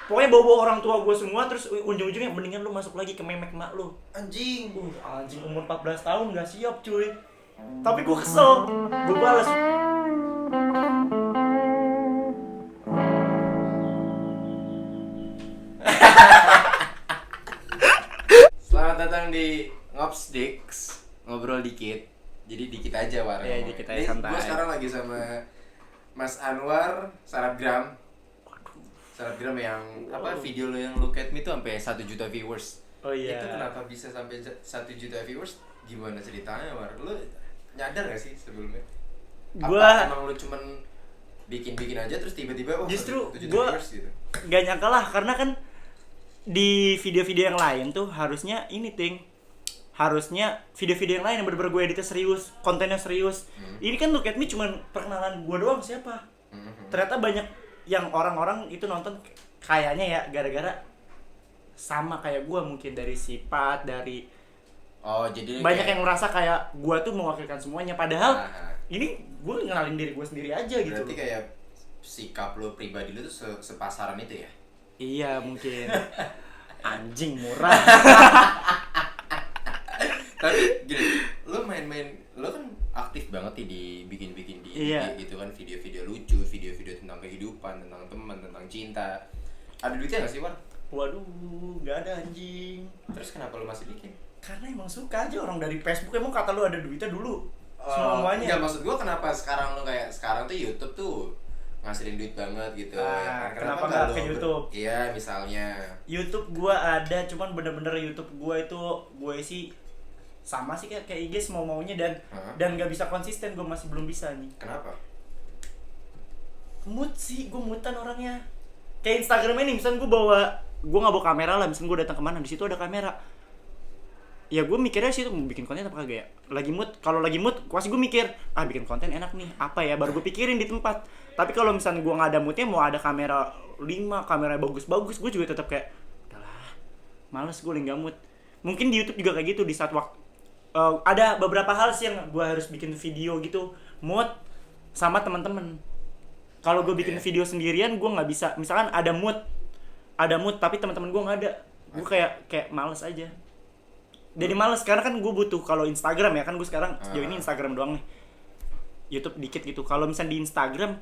Pokoknya bawa orang tua gue semua, terus ujung-ujungnya mendingan lu masuk lagi ke memek mak lu. Anjing. Anjing umur 14 tahun gak siap cuy. Tapi gue kesel, gue balas. Selamat datang di Ngopsdix, ngobrol dikit. Jadi dikit aja warna. Iya, dikit aja, santai. Gue sekarang lagi sama Mas Anwar Sarabgram. Sarabgram yang apa video lo yang Look at Me tuh sampai 1 juta viewers. Oh iya. Itu kenapa bisa sampai 1 juta viewers? Gimana ceritanya, War? Lu nyadar gak sih sebelumnya? Gua emang lu cuman bikin aja terus tiba-tiba justru 1 juta gua viewers gitu. gak nyangka lah, karena kan di video-video yang lain tuh harusnya ini harusnya video-video yang lain yang bener-bener gue editnya serius, kontennya serius. Ini kan Look at Me cuman perkenalan gue doang siapa. Ternyata banyak yang orang-orang itu nonton kayaknya ya gara-gara sama kayak gue, mungkin dari sifat, dari Jadi banyak kayak, yang merasa kayak gue tuh mewakilkan semuanya, padahal Nah, ini gue ngenalin diri gue sendiri aja gitu. berarti kayak sikap lo pribadi lo tuh sepasaran itu ya? Iya mungkin. Anjing murah. Tapi gini, lo main-main, lo kan aktif banget nih di bikin-bikin di Iya. IG gitu kan, video-video lucu, video-video tentang kehidupan, tentang teman, tentang cinta. Ada duitnya gak sih, War? Waduh, nggak ada anjing. Terus kenapa lo masih bikin? Karena emang suka aja orang dari Facebook. Emang kata lu ada duitnya dulu semuanya. Enggak, maksud gua kenapa sekarang lo kayak sekarang tuh YouTube tuh ngasilin duit banget gitu ya kan? Kenapa nggak lo ke YouTube? Iya, misalnya. YouTube gua ada, cuman bener-bener YouTube gua itu gue sih sama sih kayak IG mau-maunya dan nggak bisa konsisten. Gue masih belum bisa nih. Kenapa? Mood sih, gue mutan orangnya. Kayak Instagram ini, misalnya gue nggak bawa kamera lah, misalnya gue datang kemana di situ ada kamera. Ya gue mikirnya sih tuh mau bikin konten apa kagak ya. Lagi mood, kalau lagi mood, pasti gue mikir, bikin konten enak nih, apa ya, baru gue pikirin di tempat. Tapi kalau misalnya gue nggak ada moodnya, mau ada kamera 5, kamera bagus-bagus, gue juga tetap kayak, udahlah, males gue nggak mood. Mungkin di YouTube juga kayak gitu, di saat waktu ada beberapa hal sih yang gue harus bikin video gitu, mood sama teman-teman. Kalau gue bikin video sendirian, gue nggak bisa. Misalkan ada mood, tapi teman-teman gue nggak ada, gue kayak males aja. Jadi males karena kan gue butuh, kalau Instagram ya kan gue sekarang sejauh ini Instagram doang nih, YouTube dikit gitu. Kalau misalnya di Instagram,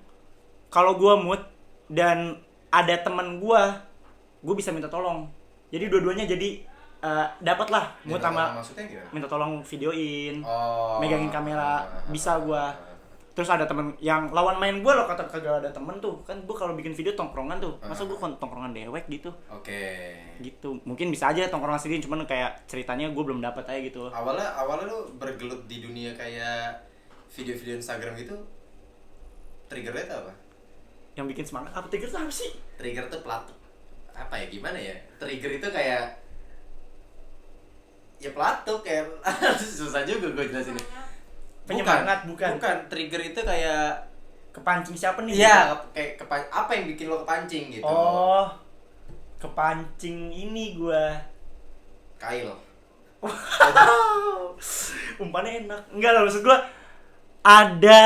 kalau gue mood dan ada teman gue bisa minta tolong. Jadi dua-duanya jadi dapat lah mood sama minta tolong videoin, megangin kamera, bisa gue. Terus ada temen yang lawan main gue loh, kata kagak ada temen tuh kan. Gue kalau bikin video tongkrongan tuh, masa gue tongkrongan dewek gitu. Gitu mungkin bisa aja tongkrongan sendiri, cuman kayak ceritanya gue belum dapat aja gitu. Awalnya lu bergelut di dunia kayak video-video Instagram gitu, triggernya itu apa? Yang bikin semangat apa? Trigger tuh apa sih? Trigger tuh pelatuk apa ya, gimana ya, trigger itu kayak ya pelatuk kayak susah juga gue jelasinnya. Penyemangat bukan trigger itu kayak kepancing siapa nih? iya, kayak apa yang bikin lo kepancing gitu. Kepancing ini gua Kail. umpannya enak. Enggak lah, maksud gua ada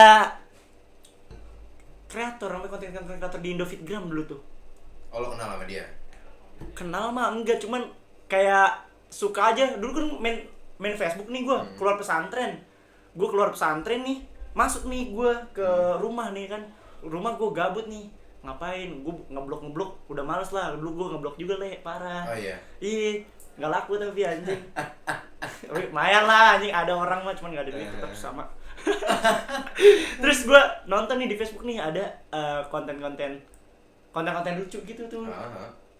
kreator, namanya konten kreator di Indofitgram dulu tuh. Lo kenal sama dia? Kenal mah enggak, cuman kayak suka aja. Dulu kan main Facebook nih gua, keluar pesantren. Gue keluar pesantren nih, masuk nih gue ke rumah nih kan. Rumah gue gabut nih, ngapain? Gue ngeblok, udah males lah. Dulu gue ngeblok juga parah. Oh iya? Iya, gak laku tapi anjing. Tapi lumayan lah anjing, ada orang mah cuman gak ada duit, tetap sama. Terus gue nonton nih di Facebook nih, ada konten-konten lucu gitu tuh.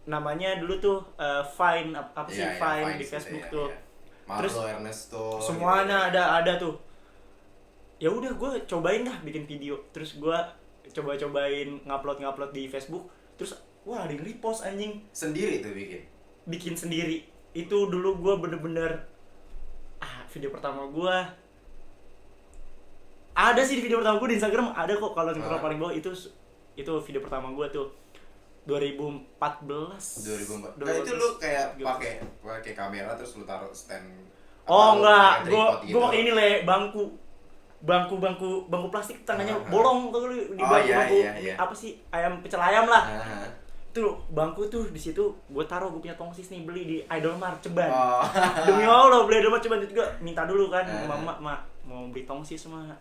Namanya dulu tuh Vine, apa sih Vine di Facebook tuh. Terus Ernesto semuanya gitu. ada tuh. Ya udah gue cobain dah bikin video. Terus gue cobain ngupload di Facebook. Terus wah ada yang repost anjing. Sendiri tuh bikin sendiri. Itu dulu gue bener-bener video pertama gue ada sih, di video pertama gue di Instagram ada kok. Kalau scroll paling bawah itu video pertama gue tuh 2014. Nah itu lu kayak pakai kamera terus lu taruh stand. Enggak, gue pakai ini bangku plastik, tangannya bolong tuh di bangku. Iya. Apa sih, ayam pecel ayam lah. Tuh bangku tuh di situ gue taruh, gue punya tongsis nih beli di Idolmart Ceban. Oh. Demi Allah beli Idolmart Ceban, itu juga minta dulu kan sama mak mau beli tongsis mah.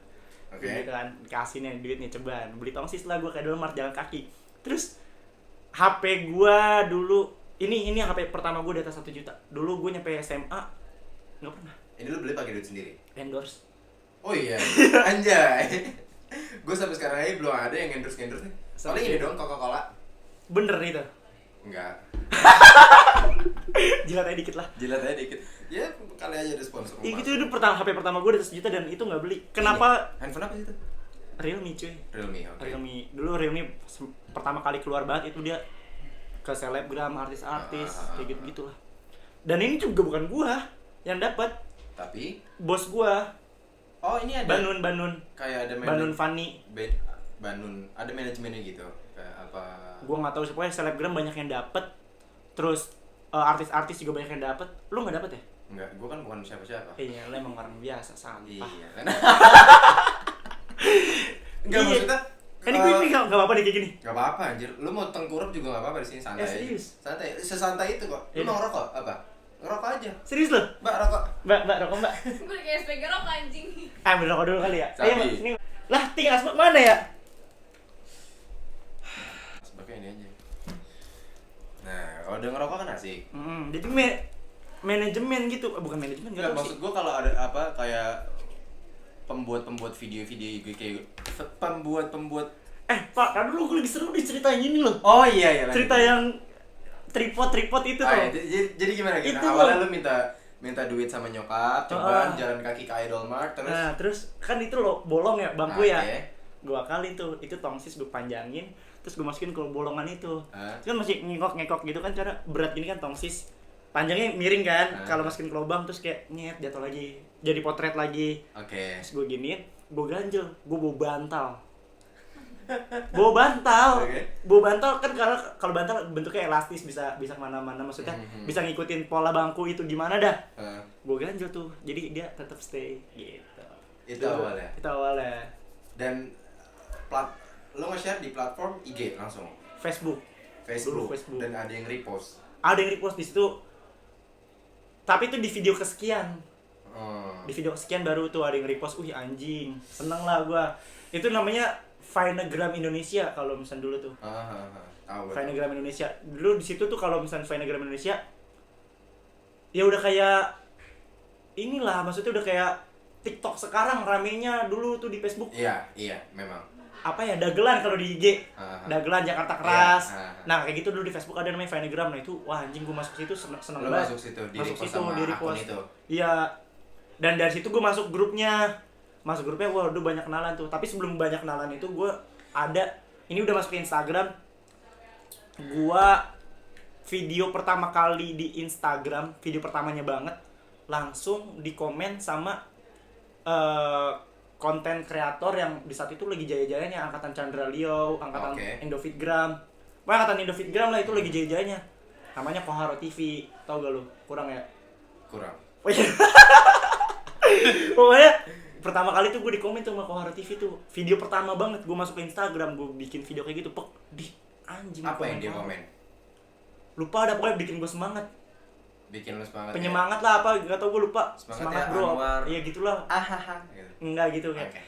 Oke. Gitu kan, kasih nih duit nih Ceban. Beli tongsis lah gue ke Idolmart jalan kaki. Terus HP gue dulu ini HP pertama gue di atas 1 juta. Dulu gue nyampe SMA nggak pernah Ini lu beli pakai duit sendiri? endorse. Oh iya, anjay. Gue sampai sekarang aja belum ada yang endorse nih. Paling ini dong Coca-Cola. Bener itu. Enggak. Jilat aja dikit lah. Jilat aja dikit. Ya kali aja ada sponsor. Iya gitu, itu HP pertama gue di atas 1 juta dan itu nggak beli. Kenapa? Ini, handphone apa sih itu? Realme cuy. Realme, oke. Realme. Dulu Realme pertama kali keluar banget itu dia ke selebgram, artis-artis, kayak gitu-gitulah. Dan ini juga bukan gua yang dapat, tapi bos gua. Oh, ini ada Banun. kayak ada Banun Fanny. Banun, ada manajemennya gitu. Kayak apa? Gua nggak tahu, pokoknya selebgram banyak yang dapat. Terus artis-artis juga banyak yang dapat. Lu nggak dapat ya? Enggak, gua kan bukan siapa-siapa. Iya, lu emang orang biasa, sampah. Iya kan. Enggak Iya. maksudnya Ini gue nggak apa-apa deh kayak gini. Gak apa-apa anjir, lu mau tengkurap juga gak apa-apa di sini, santai. Serius? Santai, sesantai itu kok. Lu Iya. mau ngerokok apa? Ngerokok aja. Serius lu? Mbak, rokok. Mbak, rokok mbak. Gue kayak SPG rokok anjing. Ambil rokok dulu kali ya. Sabi. Ayo mbak, ini. Lah, tinggal asbak mana ya? Sebabnya ini aja. Nah, kalau udah ngerokok kan asik. Jadi manajemen gitu, bukan manajemen Enggak, nggak tahu maksud sih. gua kalau ada apa kayak pembuat video-video kayak pembuat Pak, kan dulu gue lagi seru diceritain ini loh. Oh iya, Cerita yang tripod itu tuh. jadi gimana gitu? Itu Awalnya loh. lu minta duit sama nyokap, coba jalan kaki ke Idolmart terus. Nah, terus kan itu loh bolong ya bangku Oke. ya. Gua kali tuh, itu tongsis gue panjangin, terus gue masukin ke bolongan itu. Itu kan masih ngekok gitu kan, karena berat gini kan tongsis. Panjangnya miring kan, kalau masukin ke lubang terus kayak nyet jatuh lagi, jadi potret lagi. Oke. Terus gue giniin, gue ganjel, gue bawa bantal. Bawa bantal kan, karena kalau bantal bentuknya elastis, bisa kemana-mana, maksudnya bisa ngikutin pola bangku itu gimana dah. Gue ganjel tuh, jadi dia tetap stay gitu. Itu awalnya. Dan lo nge-share di platform IG langsung. Facebook. Facebook. Dulu Facebook. Dan ada yang repost. Ada yang repost di situ. Tapi itu di video kesekian. Di video kesekian baru tuh ada yang repost. Anjing, seneng lah gua. Itu namanya Vinagram Indonesia kalau misalnya dulu tuh. Vinagram Indonesia. Dulu di situ tuh kalau misalnya Vinagram Indonesia ya udah kayak inilah, maksudnya udah kayak TikTok sekarang ramenya dulu tuh di Facebook. Iya, memang. Apa ya, dagelan kalau di IG. Dagelan Jakarta Keras. Nah, kayak gitu dulu di Facebook ada namanya Vinagram. Nah, itu wah anjing, gua masuk situ seneng Lo banget. masuk situ, di Masuk repost situ, sama di akun repost. itu. Iya. Dan dari situ gua masuk grupnya. Waduh banyak kenalan tuh. Tapi sebelum banyak kenalan itu gua ini udah masuk ke Instagram. Gua video pertama kali di Instagram, video pertamanya banget, langsung di komen sama konten kreator yang di saat itu lagi jaya-jayanya, angkatan Chandra Leo, angkatan Indofitgram. Angkatan Indofitgram lah, itu lagi jaya-jayanya. Namanya Koharo TV. Tau gak lu? Kurang ya? Kurang. Pokoknya pertama kali tuh gue di komen tuh sama Koharo TV tuh. Video pertama banget gue masuk ke Instagram, gue bikin video kayak gitu. Anjing. Apa yang dia komen? Lupa, ada pokoknya bikin gue semangat. Bikin lu semangat. Penyemangat lah apa, gak tau gue lupa. Semangat ya, bro. Anwar. Iya gitulah. Gitu. Enggak gitu kayak. Oke.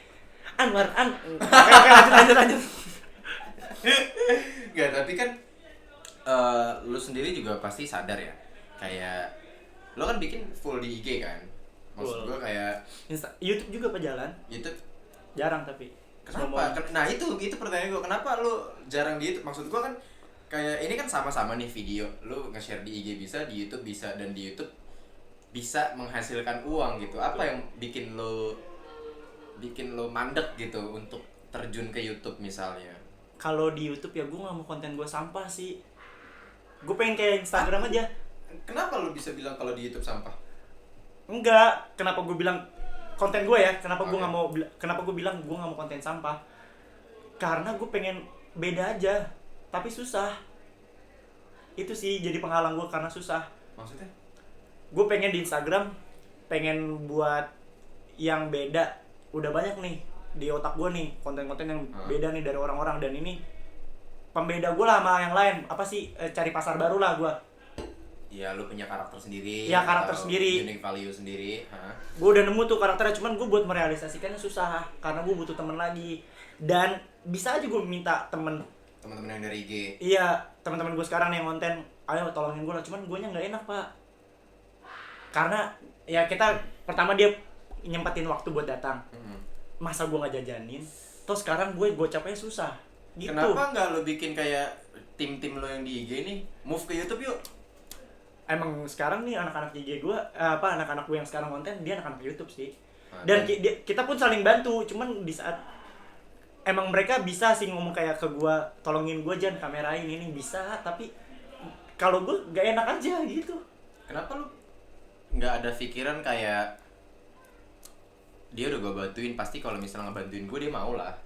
Anwar. Oke, lanjut. Enggak, tapi kan lu sendiri juga pasti sadar ya. Kayak lu kan bikin full di IG kan? Maksud gua kayak YouTube juga apa jalan? YouTube Jarang tapi. kenapa? Nah, itu pertanyaan gua. Kenapa lu jarang di YouTube? Maksud gua kan kayak ini kan sama-sama nih video. Lu nge-share di IG bisa, di YouTube bisa, dan di YouTube bisa menghasilkan uang gitu. Apa yang bikin lo mandek gitu untuk terjun ke YouTube misalnya? Kalau di YouTube ya gue nggak mau konten gue sampah sih. Gue pengen kayak Instagram aja. Kenapa lu bisa bilang kalau di YouTube sampah? Enggak. Kenapa gue bilang konten gue ya? Kenapa gue Oke. nggak mau? Kenapa gue bilang gue nggak mau konten sampah? Karena gue pengen beda aja. Tapi susah. Itu sih jadi penghalang gue karena susah. Maksudnya? Gue pengen di Instagram, pengen buat yang beda. Udah banyak nih di otak gue nih konten-konten yang beda nih dari orang-orang, dan ini pembeda gue lah sama yang lain. Apa sih, cari pasar baru lah gue. Ya lu punya karakter sendiri. Iya, karakter atau sendiri. Unique value sendiri. Hah? Gue udah nemu tuh karakternya, cuman gue buat merealisasikannya susah karena gue butuh temen lagi. Dan bisa aja gue minta Teman-teman yang dari IG. iya, teman-teman gue sekarang yang konten, ayo tolongin gue lah, cuman gue nya nggak enak pak, karena ya kita pertama dia nyempetin waktu buat datang, masa gue nggak jajanin, terus sekarang gue capeknya susah gitu. Kenapa nggak lo bikin kayak tim-tim lo yang di IG nih move ke YouTube yuk? Emang sekarang nih anak-anak IG gue, anak-anak gue yang sekarang konten, dia anak-anak YouTube sih. Nah, Dan kita pun saling bantu, cuman di saat emang mereka bisa sih ngomong kayak ke gue, tolongin gue jangan kamerain ini bisa, tapi kalau gue gak enak aja gitu. Kenapa lu nggak ada pikiran kayak dia udah gue bantuin, pasti kalau misalnya ngebantuin gue dia mau lah.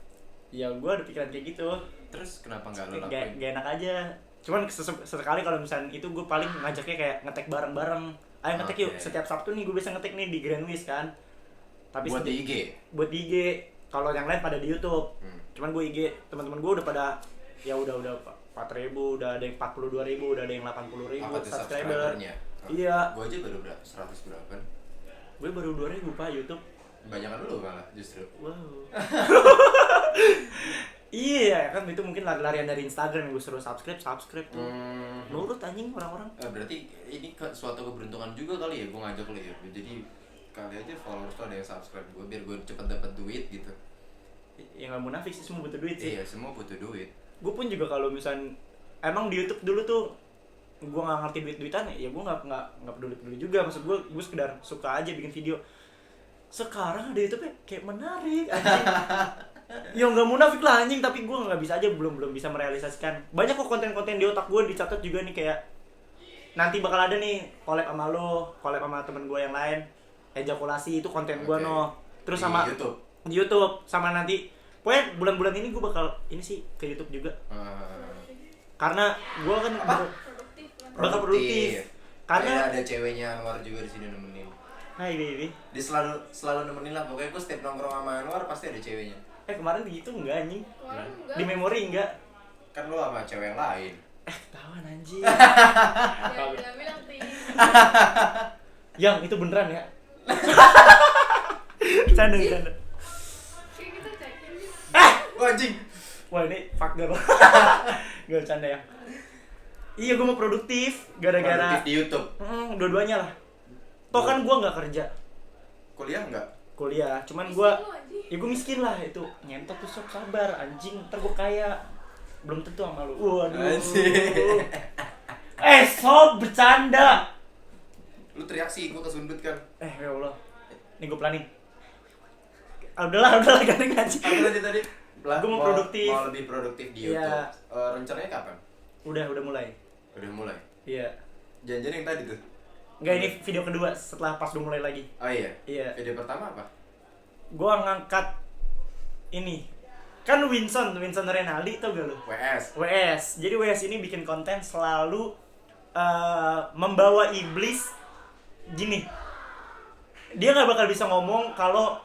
Ya gue ada pikiran kayak gitu. Terus kenapa nggak lo Gak lakuin? enak aja. Cuman sesekali kalau misalnya itu gue paling ngajaknya kayak ngetek bareng-bareng. Ayo ngetek yuk, Oke. setiap Sabtu nih gue bisa ngetek nih di Grand Wis kan. Tapi Buat di IG. buat di IG. Kalau yang lain pada di YouTube. Cuman gue IG, teman-teman gue udah pada ya udah 4.000, udah ada yang 42.000, udah ada yang 80.000 Apa tuh subscriber. subscribernya? Iya. Gue aja baru berapa? 100 berapa? Gue baru 2.000 pak YouTube. Banyakan lu malah justru. Wow. Iya kan, itu mungkin lari-larian dari Instagram yang gue suruh subscribe tuh. Nurut anjing orang-orang. Berarti ini suatu keberuntungan juga kali ya gue ngajak lu ya. Jadi kali aja followers tuh ada yang subscribe gue biar gue cepet dapat duit gitu. Ya nggak munafik sih, semua butuh duit sih. Iya, semua butuh duit. Gue pun juga kalau misalnya emang di YouTube dulu tuh gue nggak ngerti duitan, ya gue nggak peduli juga. Maksud gue sekedar suka aja bikin video. Sekarang ada YouTube kayak menarik anjing. Ya nggak munafik lah anjing, tapi gue nggak bisa aja, belum bisa merealisasikan. Banyak kok konten-konten di otak gue dicatat juga nih, kayak nanti bakal ada nih collab sama lo, collab sama temen gue yang lain, ejakulasi itu konten gue Oke. no. Terus Di sama YouTube. di YouTube sama nanti pokoknya bulan-bulan ini gue bakal ini sih ke YouTube juga. Karena gue kan Produktif lah. bakal produktif. Karena Kayak ada ceweknya Anwar juga di sini nemenin. hai baby. Dia selalu nemenin lah, pokoknya gue setiap nongkrong sama Anwar pasti ada ceweknya. Kemarin gitu enggak anjing? Kemarin enggak. Di memori enggak? Kan lo sama cewek yang lain. Ketahuan anjing. Ya udah bilang tinggi. Yang itu beneran ya? Canda. Kayak kita cekin nih. Oh, anjing. Wah ini fuck girl. Gak bercanda ya. Iya gue mau produktif gara-gara Produktif di YouTube. dua-duanya lah. Toh kan gue nggak kerja, Kuliah enggak? kuliah. Cuman Miskin gue lu, anjing. ya gue miskin lah itu. Nyentot tuh sok sabar anjing, ntar gue kaya. Belum tentu sama lu. Waduh. Anjing. Sob bercanda. Lu teriak sih, gue kesundut kan. Ya Allah. Nih gue planning. Udahlah garing aja. Apa tadi tadi? Gua mau produktif. Mau lebih produktif di YouTube. Iya. Rencananya kapan? Udah mulai. Udah mulai. Iya. Janjian yang tadi tuh. Enggak, ini video kedua setelah pas udah mulai lagi. Oh iya. Iya. Video pertama apa? Gua ngangkat ini. Kan Winston Renaldi tau gak lu? WS. Jadi WS ini bikin konten selalu membawa iblis gini. Dia nggak bakal bisa ngomong kalau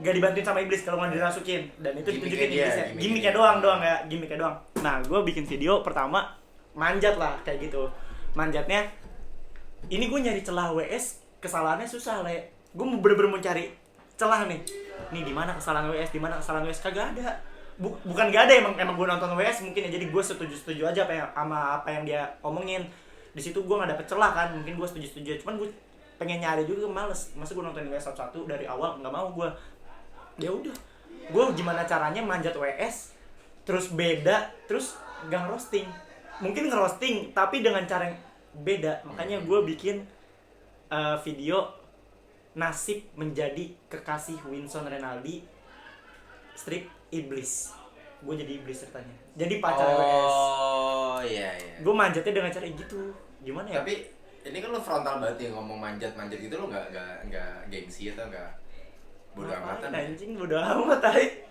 gak dibantuin sama iblis, kalau nggak dirasukin, dan itu Gimmicknya ditunjukin dia, iblisnya. gimmicknya Gimmicknya dia. doang. Nah, gue bikin video pertama manjat lah kayak gitu. Manjatnya ini gue nyari celah WS, kesalahannya susah le. Gue mau bener-bener mau cari celah nih. Nih di mana kesalahan WS, kagak ada. Bukan gak ada, emang gue nonton WS mungkin ya, jadi gue setuju aja sama apa yang dia omongin. Di situ gue nggak dapet celah kan, mungkin gue setuju. Cuman gue pengen nyari juga, males. Masa gue nonton WS satu-satu dari awal, nggak mau gue. Ya udah, gue gimana caranya manjat WS terus beda, terus gak ngerosting. Mungkin ngerosting tapi dengan cara yang beda. Makanya gue bikin video nasib menjadi kekasih Winston Renaldi strip iblis. Gue jadi iblis ceritanya, jadi pacar WS. Oh iya. Gue manjatnya dengan cara gitu. Gimana ya? Tapi ini kan lu frontal banget ya, ngomong manjat gitu, lu nggak gengsi atau nggak bodoh amatan? Anjing bodo amat tai.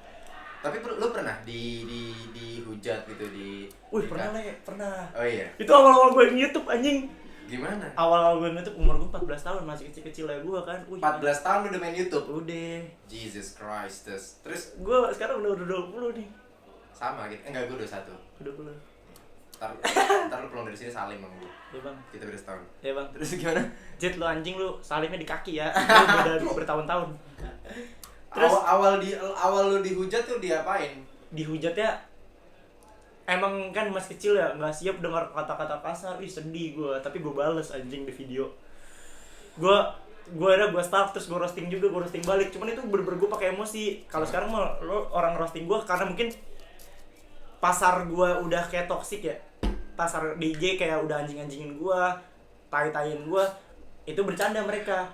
Tapi lu pernah dihujat gitu di? Pernah Le, pernah. Oh iya. Itu awal-awal gue YouTube anjing. Gimana? Awal-awal gue YouTube umur gue 14 tahun, masih kecil-kecil ya gue kan. 14 tahun lu udah main YouTube? Udah. Jesus Christ. Terus Gue sekarang udah 20 nih. Sama gitu. Enggak, gue 21. Udah belum. Ntar lu pulang dari sini salim sama gue. Ya bang. Kita beda setahun. Ya bang. Terus gimana? Jet lu anjing lu salimnya di kaki ya. Lu beda bertahun-tahun. Terus Awal lu dihujat tuh diapain? dihujat ya. Emang kan masih kecil ya, nggak siap dengar kata-kata kasar. Ih sedih gue, tapi gue bales anjing di video. Gue start terus gue roasting juga, gue roasting balik. Cuman itu bener-bener gue pakai emosi. Kalau sekarang mah lo orang roasting gue karena mungkin pasar gue udah kayak toxic ya. Pasar DJ kayak udah anjing-anjingin gue, tai-taiin gue. Itu bercanda mereka.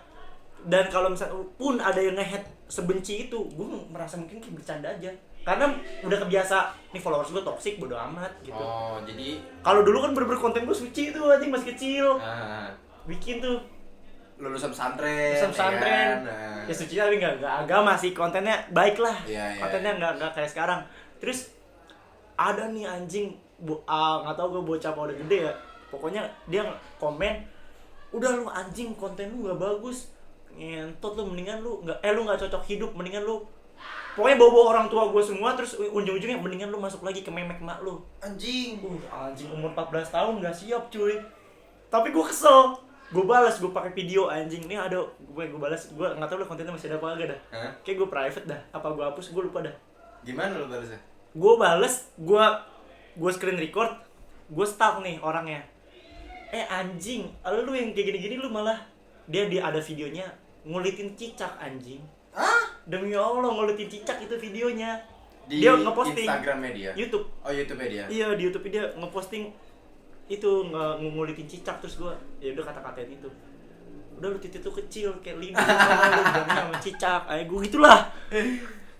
Dan kalau misalnya pun ada yang nge-hate sebenci itu, gue merasa mungkin kayak bercanda aja. Karena udah kebiasa nih followers gue toxic, bodo amat gitu. Oh, jadi Kalau dulu kan bener-bener konten gue suci tuh anjing masih kecil. nah, Bikin tuh lulusan pesantren. lulusan pesantren. Ya, kan? Nah. Ya suci tapi enggak agama sih, kontennya baik lah. Iya. Kontennya enggak kayak sekarang. Terus ada nih anjing nggak tahu gue bocah apa udah gede ya. Pokoknya dia komen, "Udah lu anjing, konten lu enggak bagus. Ngentot lu, mendingan lu nggak cocok hidup, mendingan lu." Pokoknya bawa orang tua gue semua, terus ujung-ujungnya mendingan lu masuk lagi ke memek mak lu. Anjing. Anjing umur 14 tahun gak siap cuy. Tapi gue kesel. Gue balas, gue pakai video anjing. Nih ada gue balas, gue nggak tahu lah kontennya masih ada apa enggak dah. Hah? Kayak gue private dah. Apa gue hapus, gue lupa dah. Gimana lu balasnya? Gue bales, gue screen record, gue stalk nih orangnya. Anjing, lu yang kayak gini-gini lu malah dia ada videonya ngulitin cicak anjing. Hah? Demi Allah ngulitin cicak itu videonya. Di Dia ngeposting Instagram media. YouTube. Oh, YouTube media. Iya, di YouTube dia ngeposting itu ngulitin cicak, terus gue ya udah kata-katain itu. Udah lu titik tuh kecil kayak lidi lu berani sama cicak. Gue gitulah.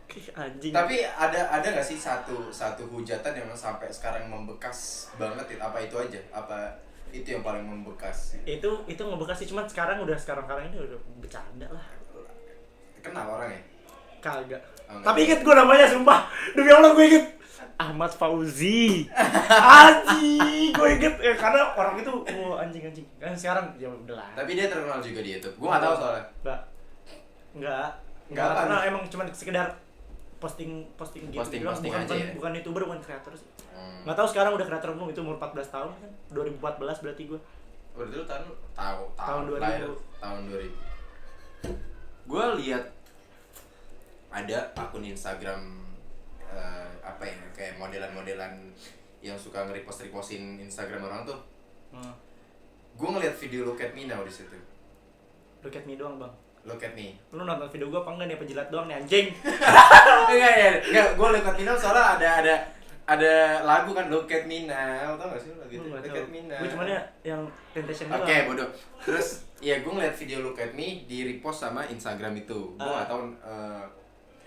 Kayak anjing. Tapi ada nggak sih satu hujatan yang sampai sekarang membekas banget? Apa itu aja? Apa itu yang paling membekas? Itu ngebekas sih, cuman sekarang ini udah bercanda lah. Kenal orangnya? Kagak. Oh, enggak. Tapi inget gue namanya sumpah. Demi Allah gue inget. Ahmad Fauzi. Anjing, gue inget karena orang itu anjing. Kan sekarang ya udahlah. Tapi dia terkenal juga di YouTube. Gue nggak tahu soalnya. Enggak Enggak apa karena nih? emang cuma sekedar posting gitu. Posting doang. aja ya? Bukan YouTuber, bukan kreator sih. Nggak tahu sekarang udah kreator belum, itu umur 14 tahun kan. 2014 berarti gue. Berarti lu tahun Tahun 2000. lahir tahun 2000. Gue lihat ada akun Instagram apa ya, kayak modelan yang suka nge-repostin Instagram orang tuh. Gue ngeliat video Look at Me Now di situ. Look at me doang bang. Look at Me. Lu nonton video gue apa enggak nih, apa jilat doang nih anjing? Enggak, gue Look at Me Now soalnya ada lagu kan, Look at Me Now, tau gak sih lagu itu? Look at Me Now. Gue cuman ya yang Temptation doang. Oke, bodoh. Terus ya gue ngeliat video Look at Me di repost sama Instagram itu. Gue gak tau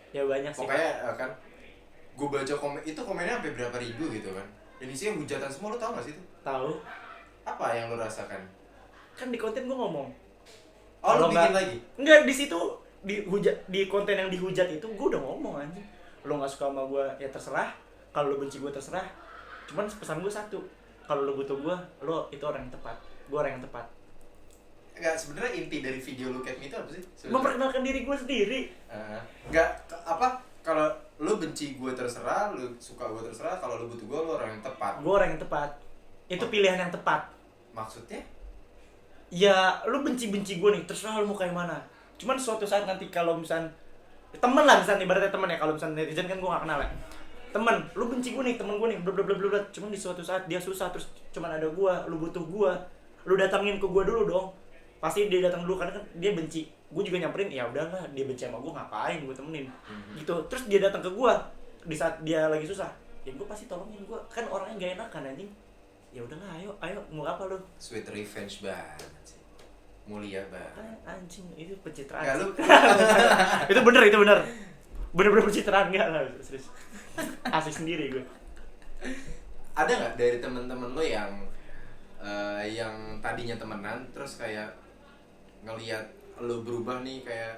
Ya banyak sih. pokoknya kan gue baca komen itu, komennya sampai berapa ribu gitu kan. Dan isinya hujatan semua, lo tau gak sih itu? Tahu. Apa yang lo rasakan? Kan di konten gue ngomong. Oh, lo Kalau bikin nggak- lagi? Enggak, di situ di konten yang dihujat itu gue udah ngomong anjing. Lo nggak suka sama gue ya terserah. Kalau lo benci gue terserah. Cuman pesan gue satu. Kalau lo butuh gue, lo itu orang yang tepat. Gue orang yang tepat. Enggak, sebenarnya inti dari video Look at Me itu apa sih? Sebenarnya? Memperkenalkan diri gue sendiri. Enggak, apa, kalau lu benci gue terserah, lu suka gue terserah, kalau lu butuh gue, lu orang yang tepat. Gue orang yang tepat. Itu pilihan yang tepat. Maksudnya? Ya lu benci gue nih, terserah lu mau kayak mana. Cuman suatu saat nanti kalau misalnya temen lah, misalnya ibaratnya temen ya, kalau misalnya netizen kan gue gak kenal ya. Temen, lu benci gue nih, temen gue nih, blablabla. Cuman di suatu saat dia susah, terus cuman ada gue, lu butuh gue, lu datangin ke gue dulu dong. Pasti dia datang dulu karena kan dia benci. Gue juga nyamperin, ya udahlah, dia benci sama gue, ngapain gue temenin. Gitu. Terus dia datang ke gue di saat dia lagi susah. Ya gue pasti tolongin, gue kan orangnya gak enakan anjing. Ya udahlah, ayo mau apa lu? Sweet revenge banget sih. Mulia banget. Anjing, itu pencitraan. Enggak, lu itu bener. Bener-bener pencitraan enggak lah, serius. Asik sendiri gue. ada nggak dari temen-temen lo yang tadinya temenan terus kayak ngelihat lo berubah nih, kayak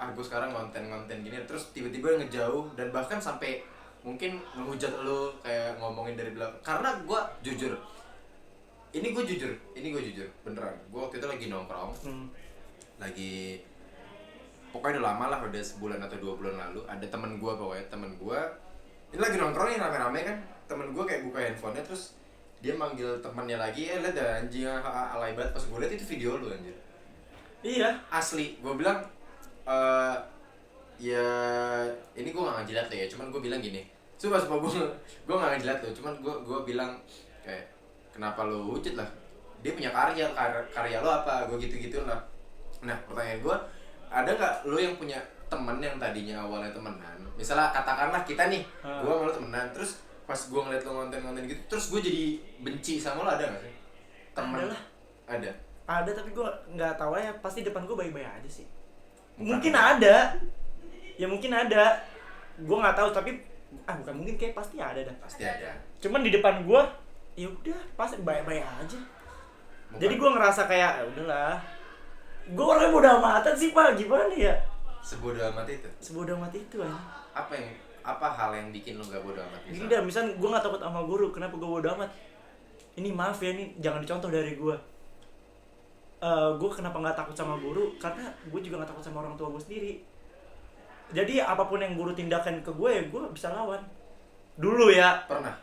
gue sekarang konten gini, terus tiba-tiba ngejauh dan bahkan sampai mungkin ngehujat lo, kayak ngomongin dari belakang? Karena gue jujur beneran, gue waktu itu lagi nongkrong, lagi pokoknya udah lama lah, udah sebulan atau 2 bulan lalu, ada temen gue ini lagi nongkrong nih rame-rame kan, temen gue kayak buka handphonenya terus dia manggil temennya lagi, lihat dah anjing alay banget. Pas gue liat itu video lu anjir. Iya. Asli, gue bilang ya ini gue gak ngejilat lo ya, cuman gue bilang gini, coba gue gak ngejilat lo, cuman gue bilang kayak kenapa lo wujud lah, dia punya karya lo apa, gue gitu-gitu lah. Nah pertanyaan gue, ada nggak lo yang punya temen yang tadinya awalnya temenan, misalnya katakanlah kita nih, gue sama lo temenan, terus pas gue ngeliat lo ngonten gitu, terus gue jadi benci sama lo, ada nggak sih? Temen? Ada lah. Ada, Tapi gue nggak tahu ya, pasti depan gue baik-baik aja sih. Bukan. Mungkin ada. Ya mungkin ada. Gue nggak tahu, tapi bukan mungkin, kayak pasti ada dah. pasti ada. Cuman di depan gue, ya udah pasti baik-baik aja. Bukan. Jadi gue ngerasa kayak ya udahlah. Gue orangnya bodo amatan sih Pak, gimana ya? Sebodoh amat itu. Sebodo amat itu aja. Apa hal yang bikin lo gak bodoh amat? Gini dah, misal gue gak takut sama guru, kenapa gue bodo amat? Ini maaf ya, ini jangan dicontoh dari gue. Gue kenapa gak takut sama guru? Karena gue juga gak takut sama orang tua gue sendiri. Jadi apapun yang guru tindakan ke gue bisa lawan. Dulu ya. Pernah?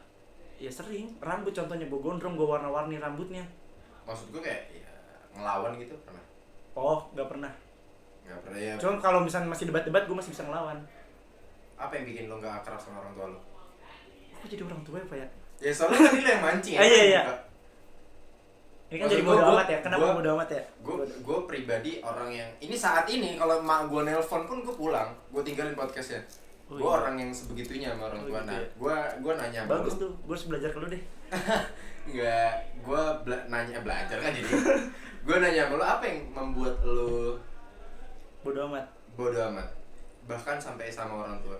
Ya sering, rambut contohnya gue gondrong, gue warna-warni rambutnya. Maksud gue kayak ya, ngelawan gitu pernah? Oh, gak pernah. Gak pernah ya. Cuman kalau misalnya masih debat-debat, gue masih bisa ngelawan. Apa yang bikin lo gak akrab sama orang tua lo? Kok jadi orang tua ya Pak ya? Ya soalnya tadi lo yang mancing ya. Iya. Ini kan Maksud jadi gua- bodo gua- amat ya, kenapa gua- bodo amat ya? Gue pribadi orang yang ini saat ini kalau mak gue nelpon pun gue pulang, gue tinggalin podcastnya. Oh, Gue iya. orang yang sebegitunya sama orang Oh, tua. gitu Nah, ya. gue nanya sama Bagus lu. tuh, gue harus belajar ke lu deh. Enggak, gue belajar kan jadi. Gue nanya sama lu, apa yang membuat lu Bodo amat. bodo amat, bahkan sampai sama orang tua?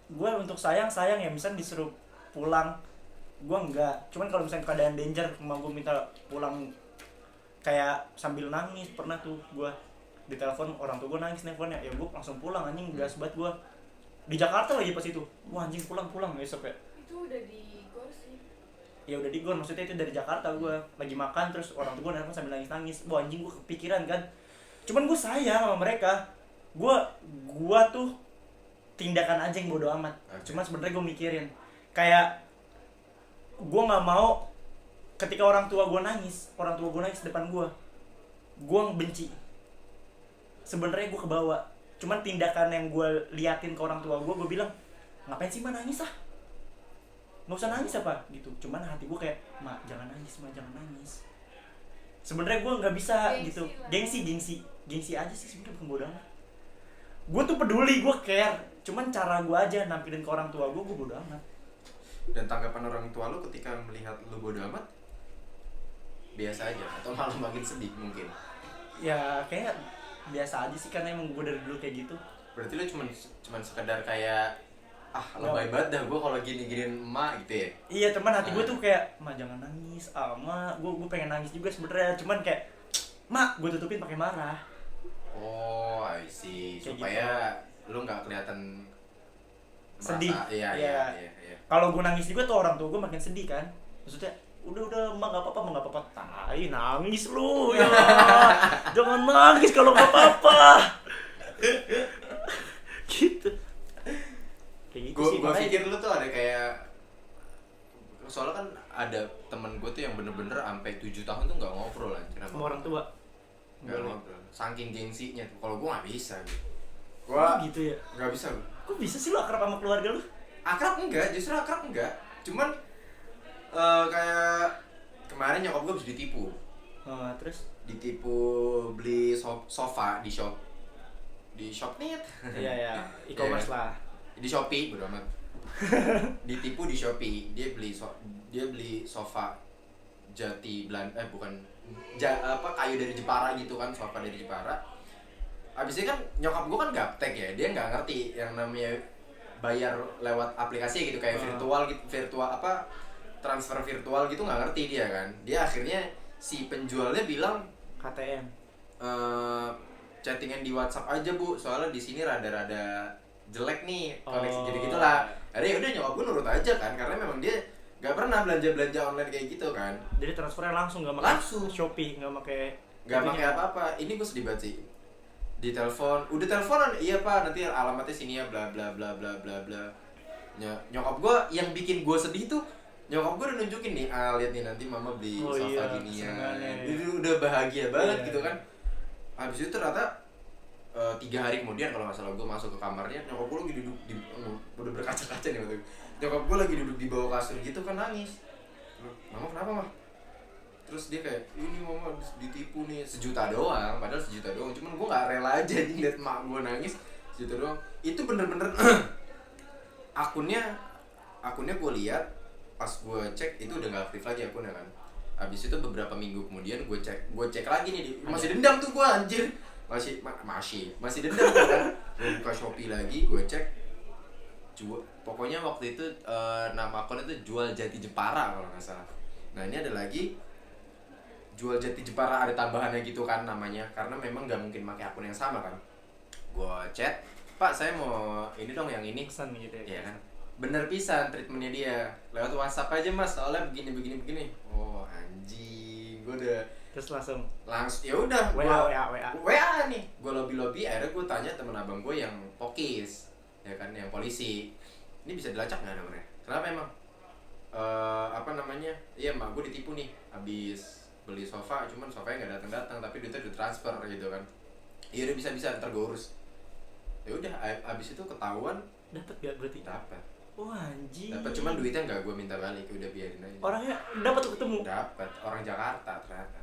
Gue untuk sayang ya, misalnya disuruh pulang gue enggak, cuman kalau misalnya keadaan danger emak gue minta pulang kayak sambil nangis, pernah tuh gue ditelepon orang tua gue nangis nelfonnya, ya gue langsung pulang anjing, gas banget gue di Jakarta lagi pas itu, wah anjing pulang besok ya. Itu udah di gor sih. Ya udah di Gor, maksudnya itu dari Jakarta, gue lagi makan terus orang tua gue nelfon sambil nangis, wah anjing gue kepikiran kan, cuman gue sayang sama mereka, gue tuh tindakan aja yang bodo amat. Okay. Cuman sebenarnya gue mikirin kayak gue nggak mau ketika orang tua gue nangis depan gue benci. Sebenarnya gue kebawa, cuman tindakan yang gue liatin ke orang tua gue bilang ngapain sih mah nangis ah, nggak usah nangis apa gitu. Cuman hati gue kayak mak jangan nangis. Sebenarnya gue nggak bisa Gengsi gitu, lah. gengsi aja sih sebenarnya, bukan bodo amat. Gue tuh peduli, gue care, cuman cara gue aja nampilin ke orang tua gue bodo amat. Dan tanggapan orang tua lu ketika melihat lu bodo amat biasa aja atau malah makin sedih mungkin? Ya kayak biasa aja sih, karena emang gue dari dulu kayak gitu. Berarti lu cuman sekedar kayak lebay banget dah gue kalau gini-giniin emak gitu ya? Iya, cuman hati gue tuh kayak ma jangan nangis, ma gue pengen nangis juga sebenarnya, cuman kayak ma gue tutupin pakai marah. Oh, I see. Kayak Supaya lu nggak kelihatan Sedih. merasa- Iya. Iya. Kalau gue nangis juga tuh orang tua gue makin sedih kan, maksudnya udah ma nggak apa-apa, tai nangis lu ya, jangan nangis kalau nggak apa-apa. Gitu. Kayak gitu sih. Gue makanya- pikir lu tuh ada kayak, soalnya kan ada temen gue tuh yang bener-bener sampai 7 tahun tuh nggak ngobrol lah. sama orang tua. Nggak ngobrol. Saking gengsinya tuh. Kalau gue nggak bisa gitu. Oh, Gue gitu ya. nggak bisa. Kok bisa sih lo akrab sama keluarga lu? Akrab enggak, justru akrab enggak. Cuman kayak kemarin nyokap gue bisa ditipu. Terus? Ditipu beli sofa di Shopnet. Iya, e-commerce Iya. lah. Di Shopee, bodo amat. Ditipu di Shopee. Dia beli sofa jati Belanda, kayu dari Jepara gitu kan, sofa dari Jepara. Abisnya kan nyokap gue kan gaptek ya, dia nggak ngerti yang namanya bayar lewat aplikasi gitu, kayak transfer virtual gitu, nggak ngerti dia kan. Dia akhirnya si penjualnya bilang KTM. chattingan di WhatsApp aja bu, soalnya di sini rada-rada jelek nih koneksi Oh. gitu gitulah. Akhirnya udah nyokap gue nurut aja kan, karena memang dia nggak pernah belanja online kayak gitu kan. Jadi transfernya langsung, nggak pakai Langsung. Shopee, nggak pakai Nggak itunya. pakai apa-apa. Ini gue sedih banget sih. Di telepon, udah teleponan, iya pak nanti alamatnya sini ya bla bla bla bla bla bla. Nyokap gue yang bikin gue sedih tuh, nyokap gue udah nunjukin nih, lihat nih nanti mama beli Oh sofa iya, gini ya. kesenangannya, ya. Dia udah bahagia banget Iya, gitu iya. kan. Habis itu ternyata 3 hari kemudian kalau nggak salah gue masuk ke kamarnya, nyokap gue lagi duduk di udah berkaca-kaca nih waktu itu. Nyokap gue lagi duduk di bawah kasur gitu kan nangis. Mama kenapa mah? Terus dia kayak, ini mama ditipu nih, 1 juta doang, padahal 1 juta doang. Cuman gue nggak rela aja ngeliat mak gue nangis 1 juta doang. Itu bener-bener akunnya gue lihat pas gue cek itu udah nggak aktif lagi akunnya kan. Habis itu beberapa minggu kemudian gue cek lagi nih, masih dendam tuh gue anjir, masih dendam tuh kan. Gue buka Shopee lagi, gue cek pokoknya waktu itu nama akun itu Jual Jati Jepara kalau nggak salah. Nah ini ada lagi Jual Jati Jepara, ada tambahannya gitu kan namanya, karena memang nggak mungkin pakai akun yang sama kan. Gue chat, Pak saya mau ini dong yang ini. Pesan gitu ya. Iya kan, bener pisan treatmentnya dia lewat WhatsApp aja mas, soalnya begini. Oh anjing, gue udah Terus langsung ya udah WA. WA nih, gue lobby akhirnya gue tanya temen abang gue yang pokis ya kan, yang polisi, ini bisa dilacak nggak nomornya, kenapa emang apa namanya, iya mak gue ditipu nih, habis beli sofa, cuman sofanya nggak datang tapi duitnya udah transfer gitu kan. Iya udah bisa ntar gue urus. Ya udah abis itu ketahuan. Dapat gak berarti? Dapat. Oh anjing. Dapat, cuman duitnya nggak gue minta balik, udah biarin aja. Orangnya dapat tuh ketemu. Dapat, orang Jakarta ternyata.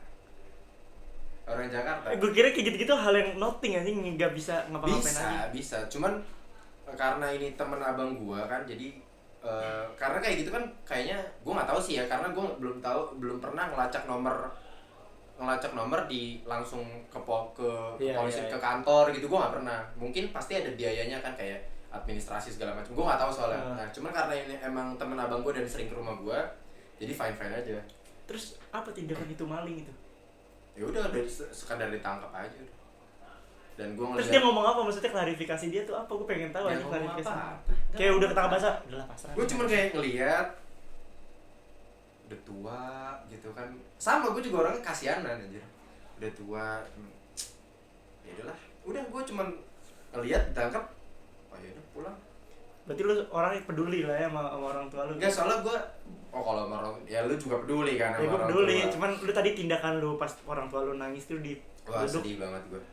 Orang Jakarta. Gue kira kayak gitu-gitu hal yang nothing anjing, nggak bisa ngapa-ngapain lagi. Bisa. Cuman karena ini temen abang gue kan, jadi karena kayak gitu kan kayaknya gue nggak tahu sih ya, karena gue belum pernah ngelacak nomor di langsung ke polisi, ke kantor gitu, gue nggak pernah. Mungkin pasti ada biayanya kan, kayak administrasi segala macam, gue nggak tahu soalnya. Nah cuman karena ini emang temen abang gue dan sering ke rumah gue, jadi fine aja. Terus apa tindakan itu maling itu? Ya udah sekadar ditangkap aja udah. Dan gue ngeliat, terus dia ngomong apa, maksudnya klarifikasi dia tuh apa, gue pengen tahu aja klarifikasi kayak udah ketangkap basah, udahlah pasrah. Gue cuma kayak ngeliat udah tua gitu kan, sama gue juga orangnya kasianan aja, udah tua, ya udahlah, udah gue cuma ngeliat ditangkap, oh ya udah pulang. Berarti lu orangnya peduli lah ya sama orang tua lu. Enggak, soalnya gue kalau sama orang, ya lu juga peduli kan sama ya gue orang peduli, tua. cuman lu tadi tindakan lu pas orang tua lu nangis tuh di Wah duduk. sedih banget gue.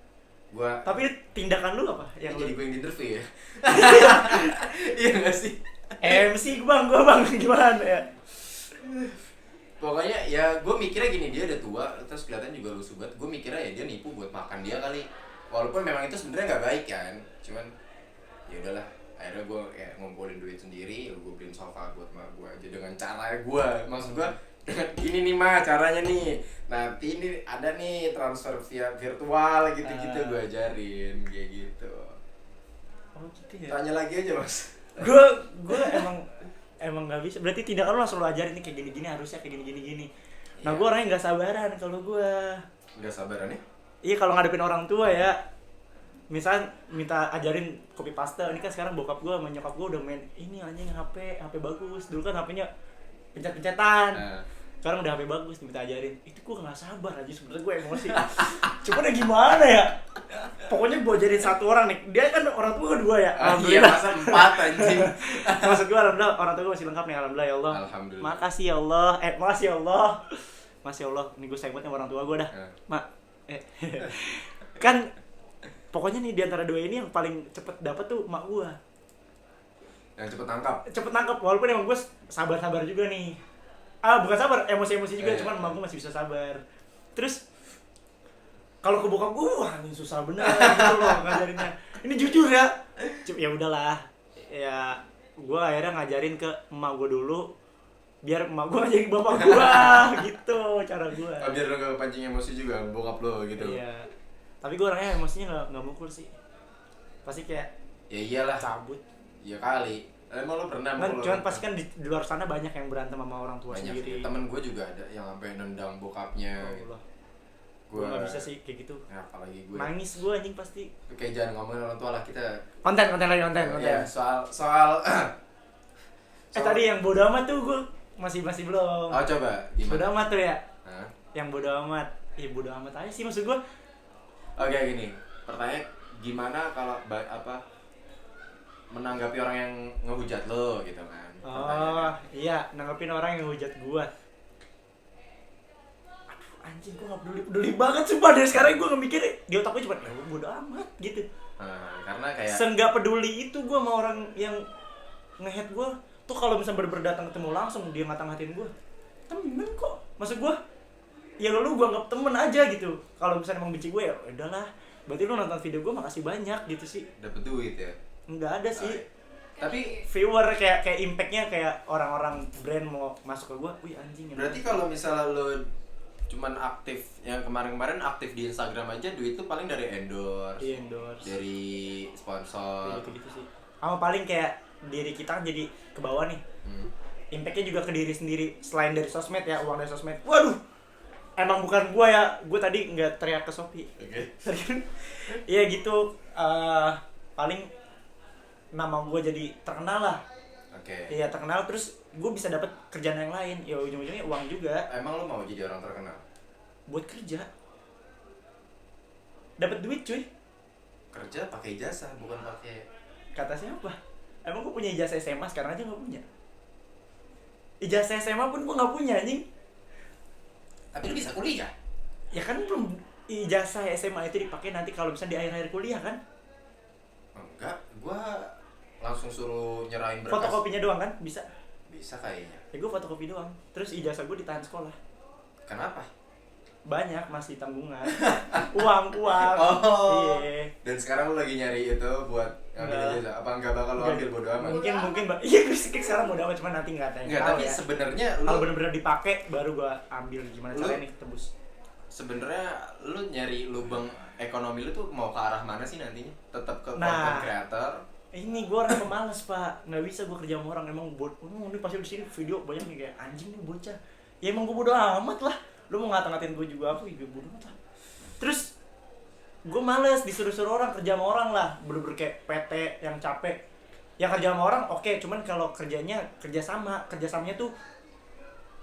Tapi tindakan lu apa? Yang Yang jadi lu gue yang di interview ya. Iya gak sih? MC bang gimana ya? Pokoknya ya gue mikirnya gini, dia udah tua, terus kelihatan juga lusuh banget. Gue mikirnya ya dia nipu buat makan dia kali. Walaupun memang itu sebenarnya nggak baik kan, cuman ya udahlah. Akhirnya gue kayak ngumpulin duit sendiri, gue beliin sofa buat mak gue aja dengan cara gue. Maksud gue dengan gini nih mah caranya nih. Nanti ini ada nih transfer via virtual gitu-gitu, gue ajarin kayak gitu. Oh gitu ya. Tanya lagi aja mas. Gue emang nggak bisa. Berarti tindakan lu langsung lu ajarin nih kayak gini-gini, harusnya kayak gini. Nah Iya. gue orangnya nggak sabaran kalau gue. Nggak sabaran ya? Iya kalau ngadepin orang tua ya. Misalnya minta ajarin copy paste, ini kan sekarang bokap gue sama nyokap gue udah main ini anjing HP bagus. Dulu kan HP-nya pencet-pencetan. Sekarang udah HP bagus, minta ajarin. Itu gue nggak sabar aja sebenarnya, gue emosi. Cuman ya gimana ya? Pokoknya gue ajarin satu orang nih. Dia kan orang tua gue 2 ya. Iya masa 4 anjing. Maksud gue alhamdulillah orang tua gue masih lengkap nih, alhamdulillah ya Allah. Alhamdulillah. Makasih ya Allah. Makasih ya Allah. Masya Allah, ini gue sayang banget sama orang tua gue dah. Mak. Kan pokoknya nih di antara 2 ini yang paling cepet dapet tuh mak gue. Yang cepet tangkap. Cepet nangkep, walaupun emang gue sabar-sabar juga nih. Bukan sabar, emosi-emosi juga, cuman emak gue masih bisa sabar. Terus kalau ke bokap gue, wah ini susah bener gitu loh ngajarinnya. Ini jujur ya. Ya udahlah. Ya gue akhirnya ngajarin ke emak gue dulu, biar emak gue ngajarin ke bapak gue gitu cara gue. Biar lo gak pancing emosi juga bokap lo gitu. Iya. Tapi gue orangnya emosinya nggak mukul sih. Pasti kayak Ya iyalah. cabut. Ya kali. Emang lo pernah Kan mukul cuman orang? pasti kan di luar sana banyak yang berantem sama orang tua Banyak sendiri. sih. Temen gue juga ada yang sampai nendang bokapnya. Oh, Allah. Gue nggak bisa sih kayak gitu. Ya, apalagi gue. Nangis gue anjing pasti. Kayak jangan ngomongin orang tua lah, kita. Konten lagi. Ya, soal. Tadi yang bodo amat tuh gue masih belum. Oh coba Bodo gimana? amat tuh ya. Hah? Yang bodo amat. Ya bodo amat aja sih maksud gue. Oke gini. Pertanyaan gimana kalau menanggapi orang yang ngehujat lo gitu kan. Oh iya, nanggepin orang yang hujat gua. Aduh anjing, gua gak peduli banget sumpah. Dari sekarang gua nggak mikir, di otak gua cuma ya bodo amat gitu. Karena kayak Senggak peduli itu gua sama orang yang nge-hate gua. Tuh kalau misalnya bener-bener datang ketemu langsung dia ngata-ngatain gua, temen kok. Maksud gua ya lu gua anggap temen aja gitu. Kalau misalnya emang benci gue ya udahlah. Berarti lu nonton video gua makasih banyak gitu sih. dapet duit ya. Enggak ada sih. Tapi Viewer kayak impactnya kayak orang-orang brand mau masuk ke gua, wih anjing. berarti kalau misalnya lo cuman aktif yang kemarin-kemarin aktif di Instagram aja, duit tuh paling dari endorse, Iya, endorse. dari sponsor. Gitu sih. Sama paling kayak diri kita kan jadi ke bawah nih. Impactnya juga ke diri sendiri selain dari sosmed ya, uang dari sosmed. Waduh, emang bukan gua ya, gua tadi nggak teriak ke Shopee. Oke. Iya gitu. Paling nama gua jadi terkenal lah. Oke. Iya terkenal, terus gua bisa dapat kerjaan yang lain. Ya ujung-ujungnya uang juga. Emang lo mau jadi orang terkenal? Buat kerja. Dapat duit cuy. Kerja pakai jasa, bukan pakai. Kata siapa? Emang gua punya ijazah SMA, sekarang aja nggak punya. Ijazah SMA pun gua nggak punya anjing. Tapi lo bisa kuliah. Ya kan belum, ijazah SMA itu dipakai nanti kalau misalnya di akhir-akhir kuliah kan. Enggak, gua langsung suruh nyerahin berkas. Fotokopinya doang kan bisa. Bisa kayaknya. Ya gue fotokopi doang. Terus ijazah gue ditahan sekolah. Kenapa? Banyak masih tanggungan. uang. Oh. Iya. Dan sekarang lo lagi nyari itu buat ngambil Enggak. ijazah. Apa enggak bakal lo Enggak. ambil bodo amat? Mungkin iya gue sekarang mau dapat, cuma nanti nggak ada yang Enggak, tahu tapi ya. sebenarnya Kalau lo bener-bener dipakai baru gue ambil gimana Lu- caranya nih tebus. sebenarnya lo nyari lubang ekonomi lo tuh mau ke arah mana sih nantinya? Tetap ke Nah. content creator? Ini gue orang pemalas pak, nggak bisa gue kerja sama orang. Emang ini pasti di sini video banyak nih kayak anjing nih bocah. Ya emang gue bodo amat lah. Lu mau ngata-ngatain gue juga apa? Ya bodo amat lah. Terus gue males disuruh-suruh orang kerja sama orang lah. Bener-bener kayak PT yang capek. Yang kerja sama orang oke, cuman kalau kerjasamanya tuh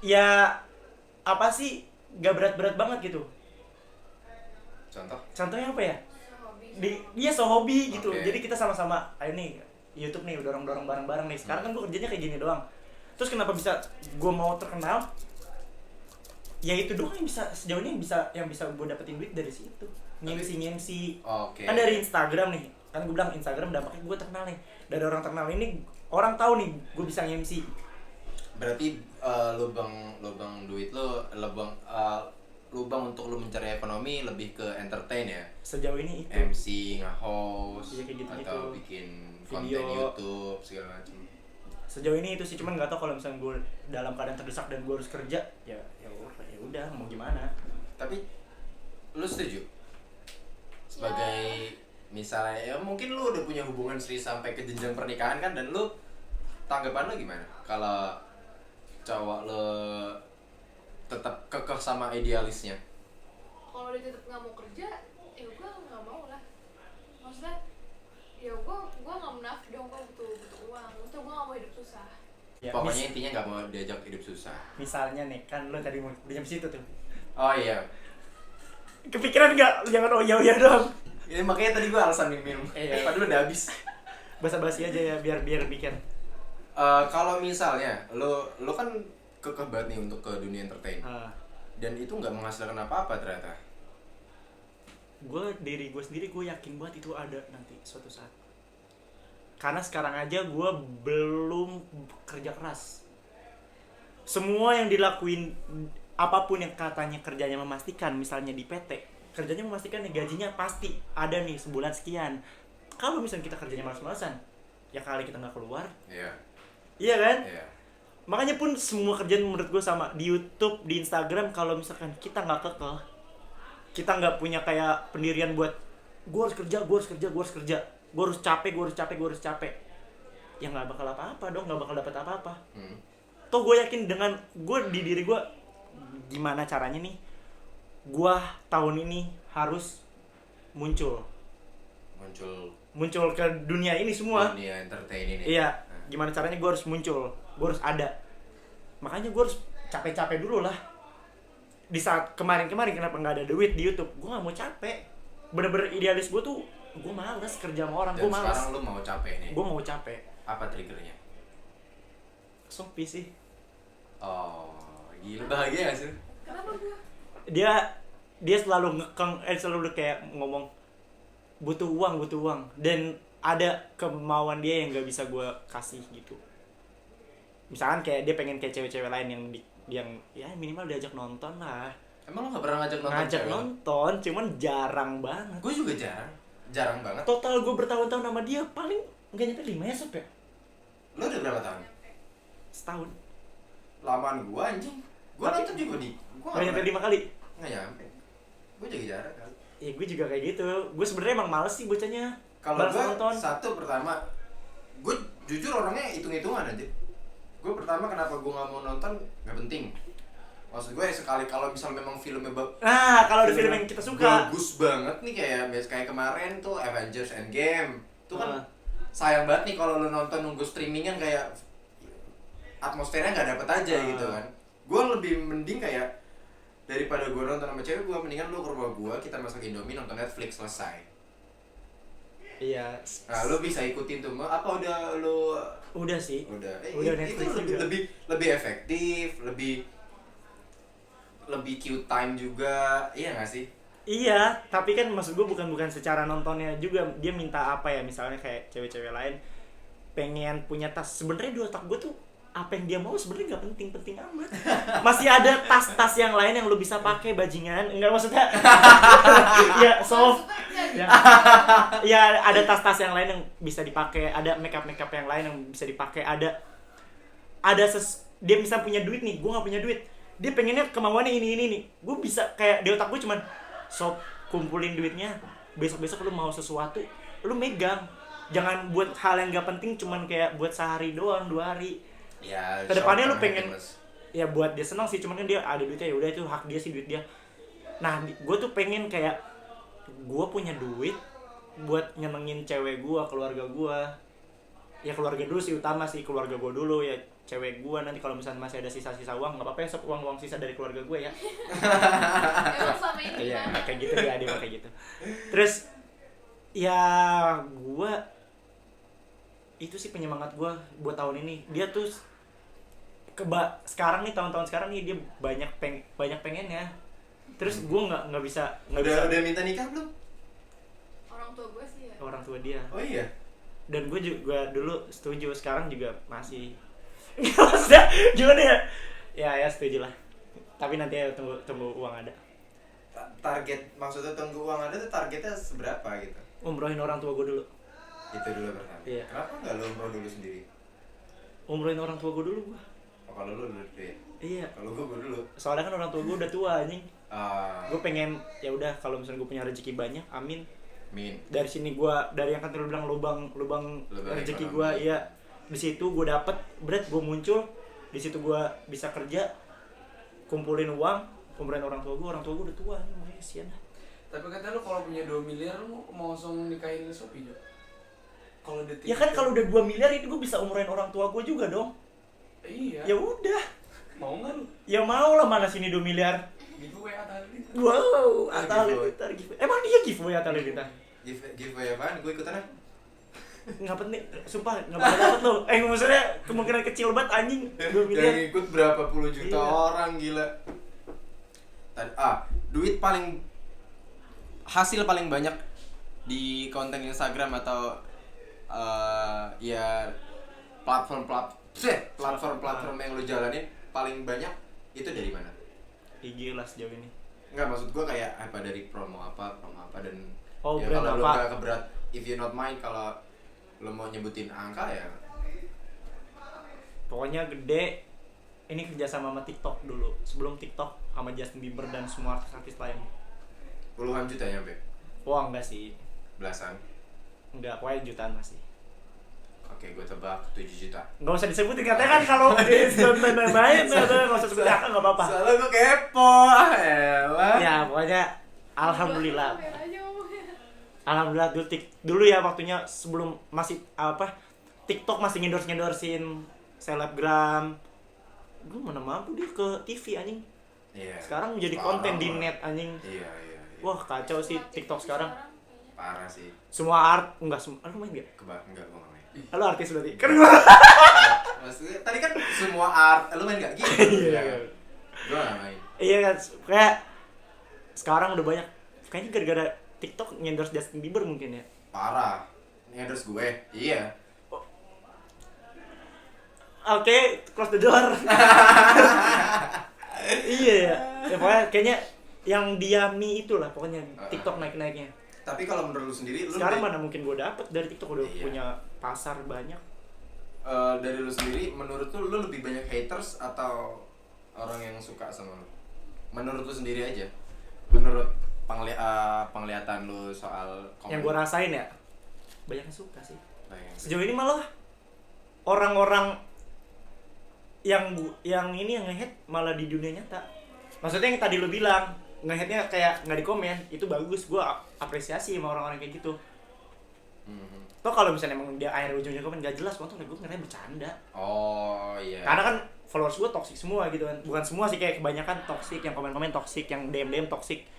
ya apa sih? Gak berat-berat banget gitu. Contoh? Contohnya apa ya? Hobi. Dia hobi gitu. Oke. Jadi kita sama-sama ayo nih YouTube nih dorong-dorong bareng-bareng nih. Sekarang kan gue kerjanya kayak gini doang. Terus kenapa bisa gue mau terkenal? Ya itu doang yang bisa sejauh ini yang bisa gue dapetin duit dari situ. Ngemsi. Oke. Kan dari Instagram nih. Kan gue bilang Instagram dampaknya gue terkenal nih. Dari orang terkenal ini orang tahu nih gue bisa ngemsi. Berarti lubang duit lo, lubang untuk lo mencari ekonomi lebih ke entertain ya? Sejauh ini itu. MC, nge-host, Iya, kayak gitu-gitu. atau bikin konten Video. YouTube segala macam. Sejauh ini itu sih, cuman nggak tahu kalau misalnya gue dalam keadaan terdesak dan gue harus kerja, ya udah mau gimana. Tapi lu setuju? Sebagai misalnya ya mungkin lu udah punya hubungan serius sampai ke jenjang pernikahan kan, dan lu tanggapan lu gimana kalau cowok lu tetap kekeh sama idealisnya? Kalau dia tetap nggak mau kerja, ya gue nggak mau lah. Maksudnya, ya gue nggak munafik dong, gue butuh uang. Maksudnya gue nggak mau hidup susah. Ya, Pokoknya intinya nggak mau diajak hidup susah. misalnya nih, kan lo tadi mau pinjam situ tuh. Oh iya. Kepikiran nggak? Jangan oh ya doang. Ini makanya tadi gua alasan minum. Iya. Padahal udah habis. Basa-basi aja ya biar mikir. Kalau misalnya lo kan kekeh banget nih untuk ke dunia entertain, dan itu nggak menghasilkan apa-apa ternyata. Diri gue sendiri gue yakin banget itu ada nanti suatu saat. Karena sekarang aja gue belum kerja keras. Semua yang dilakuin, apapun yang katanya kerjanya memastikan, misalnya di PT, kerjanya memastikan nih gajinya pasti ada nih sebulan sekian. Kalau misalnya kita kerjanya malas-malasan, ya kali kita nggak keluar. Iya. Iya kan? Iya. Makanya pun semua kerjaan menurut gue sama. Di YouTube, di Instagram, kalau misalkan kita nggak kekeh, kita nggak punya kayak pendirian buat gue harus kerja, gue harus capek, ya nggak bakal apa-apa dong, nggak bakal dapat apa-apa. Toh gue yakin dengan gue di diri gue, gimana caranya nih gue tahun ini harus muncul ke dunia ini semua. Dunia entertain ini. Iya, gimana caranya gue harus muncul, gue harus ada. Makanya gue harus capek-capek dulu lah. Di saat kemarin kenapa nggak ada duit di YouTube, gue nggak mau capek. Bener-bener idealis gue tuh gue males kerja sama orang, Dan gue males. sekarang lu mau capek nih. Gue mau capek. Apa triggernya? Shopee sih. Oh, gila bahagia gak sih? Kenapa gua? Dia selalu selalu kayak ngomong butuh uang dan ada kemauan dia yang nggak bisa gue kasih gitu. Misalkan kayak dia pengen kayak cewek-cewek lain yang ya minimal diajak nonton lah. Emang lu gak pernah ngajak nonton Ngajak cewek? nonton, cuman jarang banget. Gue juga jarang banget. Total gue bertahun-tahun sama dia paling nggak nyampe 5 ya Sob ya? Lu udah berapa tahun? Setahun. Lamaan gue anjing. Gue Tapi- nonton juga di. Gue Nggak nyampe 5 kali. Nggak nyampe. Gue juga jarang kan. Ya gue juga kayak gitu. Gue sebenarnya emang males sih bocahnya. Kalau Males gue nonton. satu pertama, gue jujur orangnya hitung-hitungan aja. Gue pertama kenapa gue nggak mau nonton nggak penting. Maksud gue sekali kalau misal memang filmnya Nah, kalau ada film yang kita suka. bagus banget nih kayak kemarin tuh Avengers Endgame tuh kan Ah. sayang banget nih kalau lu nonton nunggu streamingan kayak atmosfernya nggak dapet aja gitu kan. Gue lebih mending kayak daripada gue nonton sama cewek, gue mendingan lu ke rumah gue, kita masak Indomie, nonton Netflix, selesai. Iya. Nah lu bisa ikutin tuh apa udah lu Udah sih. udah Udah itu Netflix lebih, juga. lebih efektif, lebih cute time juga, iya nggak sih? Iya, tapi kan maksud gue bukan secara nontonnya juga. Dia minta apa ya, misalnya kayak cewek-cewek lain pengen punya tas. Sebenarnya di otak gue tuh apa yang dia mau sebenarnya nggak penting-penting amat. Masih ada tas-tas yang lain yang lu bisa pakai bajingan. Enggak maksudnya. Ya, soft. Ya. Ya, ada tas-tas yang lain yang bisa dipakai, ada makeup yang lain yang bisa dipakai, ada dia bisa punya duit nih, gue nggak punya duit. Dia pengennya kemauannya ini nih. Gue bisa kayak di otak gue cuman sob kumpulin duitnya, besok lu mau sesuatu lu megang, jangan buat hal yang gak penting cuman kayak buat sehari doang, 2 hari. Ya Kedepannya lu short term pengen happiness. ya buat dia senang sih, cuman kan dia ada duitnya, ya udah itu hak dia sih, duit dia. Nah gue tuh pengen kayak gue punya duit buat nyenengin cewek gue, keluarga gue. Ya keluarga dulu sih utama sih, keluarga gue dulu, ya cewek gue nanti kalau misalnya masih ada sisa-sisa uang nggak apa-apa ya, sob, uang sisa dari keluarga gue ya. Emang sama ini Iya, gimana? kayak gitu dia mah kayak gitu. Terus ya gue itu sih penyemangat gue buat tahun ini. Dia tuh sekarang nih, tahun-tahun sekarang nih dia banyak pengennya. Terus gue nggak bisa Udah minta nikah belum? Orang tua gue sih ya. orang tua dia. Oh iya. Dan gue juga dulu setuju, sekarang juga masih. Maksudnya gimana ya? Ya setuju lah. Tapi nanti ya tunggu uang ada. Target maksudnya tunggu uang ada tuh targetnya seberapa gitu? Umrohin orang tua gue dulu. Itu dulu pertama. Iya. Kenapa nggak lu umroh dulu sendiri? Umrohin orang tua gue dulu gue. Oh, kalau lu dulu ya. Iya. Kalau gua dulu. Soalnya kan orang tua gue udah tua anjing. Ah, Gue pengen ya udah kalau misalnya gue punya rezeki banyak, amin. min. Dari sini gue, dari yang kan tadi lu bilang lubang rezeki gue, ekonomi. iya. Di situ gue dapet, berat gue muncul, di situ gue bisa kerja, kumpulin uang, kumpulin orang tua gue udah tua, makanya kesian dah. Tapi kata lu kalau punya 2 miliar lu mau langsung nikahin Sophie Jo? Kalau detik Ya kan kalau udah 2 miliar itu gue bisa umurin orang tua gue juga dong. iya. Ya udah, Mau nggak lu? ya mau lah, mana sini 2 miliar. Giveaway Atta Halilintar. Wow, Atta giveaway. Halilintar giveaway. Emang dia giveaway Atta Halilintar? Giveaway apaan? Gue ikutan ah. Nggak penting, sumpah nggak bakal dapet lo. Maksudnya kemungkinan kecil banget anjing, 2 Yang miliar. ikut berapa puluh juta Iya. orang gila. Duit hasil paling banyak di konten Instagram atau ya platform yang lu jalanin paling banyak itu dari mana? IG lah sejauh ini. Enggak, maksud gua kayak apa dari promo apa dan Oh, ya brand kalau lu apa? nggak keberat, if you not mind kalau lu mau nyebutin angka ya Pokoknya gede. Ini kerjasama sama TikTok dulu. Sebelum TikTok sama Justin Bieber dan semua artis lain. puluhan juta nyampe, Wah enggak sih, belasan. enggak, pokoknya jutaan masih. Oke, gue tebak 7 juta. Nggak usah disebutin, katanya kan kalau nonton main, nggak usah sebut angka nggak apa-apa. Soalnya gue kepo, elah. Ya pokoknya alhamdulillah. Biar aja ngomongnya. Alhamdulillah dulu ya waktunya sebelum masih TikTok masih ngendorsin selebgram. Gue mana mampu dia ke TV anjing. Iya. Sekarang menjadi Parah konten di banget. net anjing. Iya. Wah kacau sih TikTok sekarang. Parah sih. Semua art enggak semua. Lu main enggak? Enggak, gua nggak main. Lu artis berarti. Kan gua. Maksudnya tadi kan semua art, lu main gak gitu? Iya. Gua gak main. Iya kan, kayak sekarang udah banyak. Kayaknya gara-gara TikTok endorse Justin Bieber mungkin ya. Parah. Ini endorse gue. Iya. Oke, close the door. Iya ya. Ya pokoknya kayaknya yang diami itulah pokoknya TikTok naik-naiknya. Tapi kalau menurut lu sendiri, lu Sekarang mana mungkin gue dapet dari TikTok udah Iya. punya pasar banyak. dari lu sendiri, menurut lu lebih banyak haters atau orang yang suka sama lu? Menurut lu sendiri aja. Menurut penglihatan lu soal komen. Yang gue rasain ya banyak yang suka sih. Banyak. Sejauh ini malah orang-orang yang nge-hate malah di dunia nyata. Maksudnya yang tadi lu bilang nge-hate-nya kayak nggak di komen, itu bagus, gue apresiasi sama orang-orang kayak gitu. Toh kalau misalnya emang dia akhir ujungnya komen nggak jelas, gue ngerasa bercanda. Oh iya. Karena kan followers gue toxic semua gitu kan. Bukan semua sih, kayak kebanyakan toxic, yang komen-komen toxic, yang DM toxic.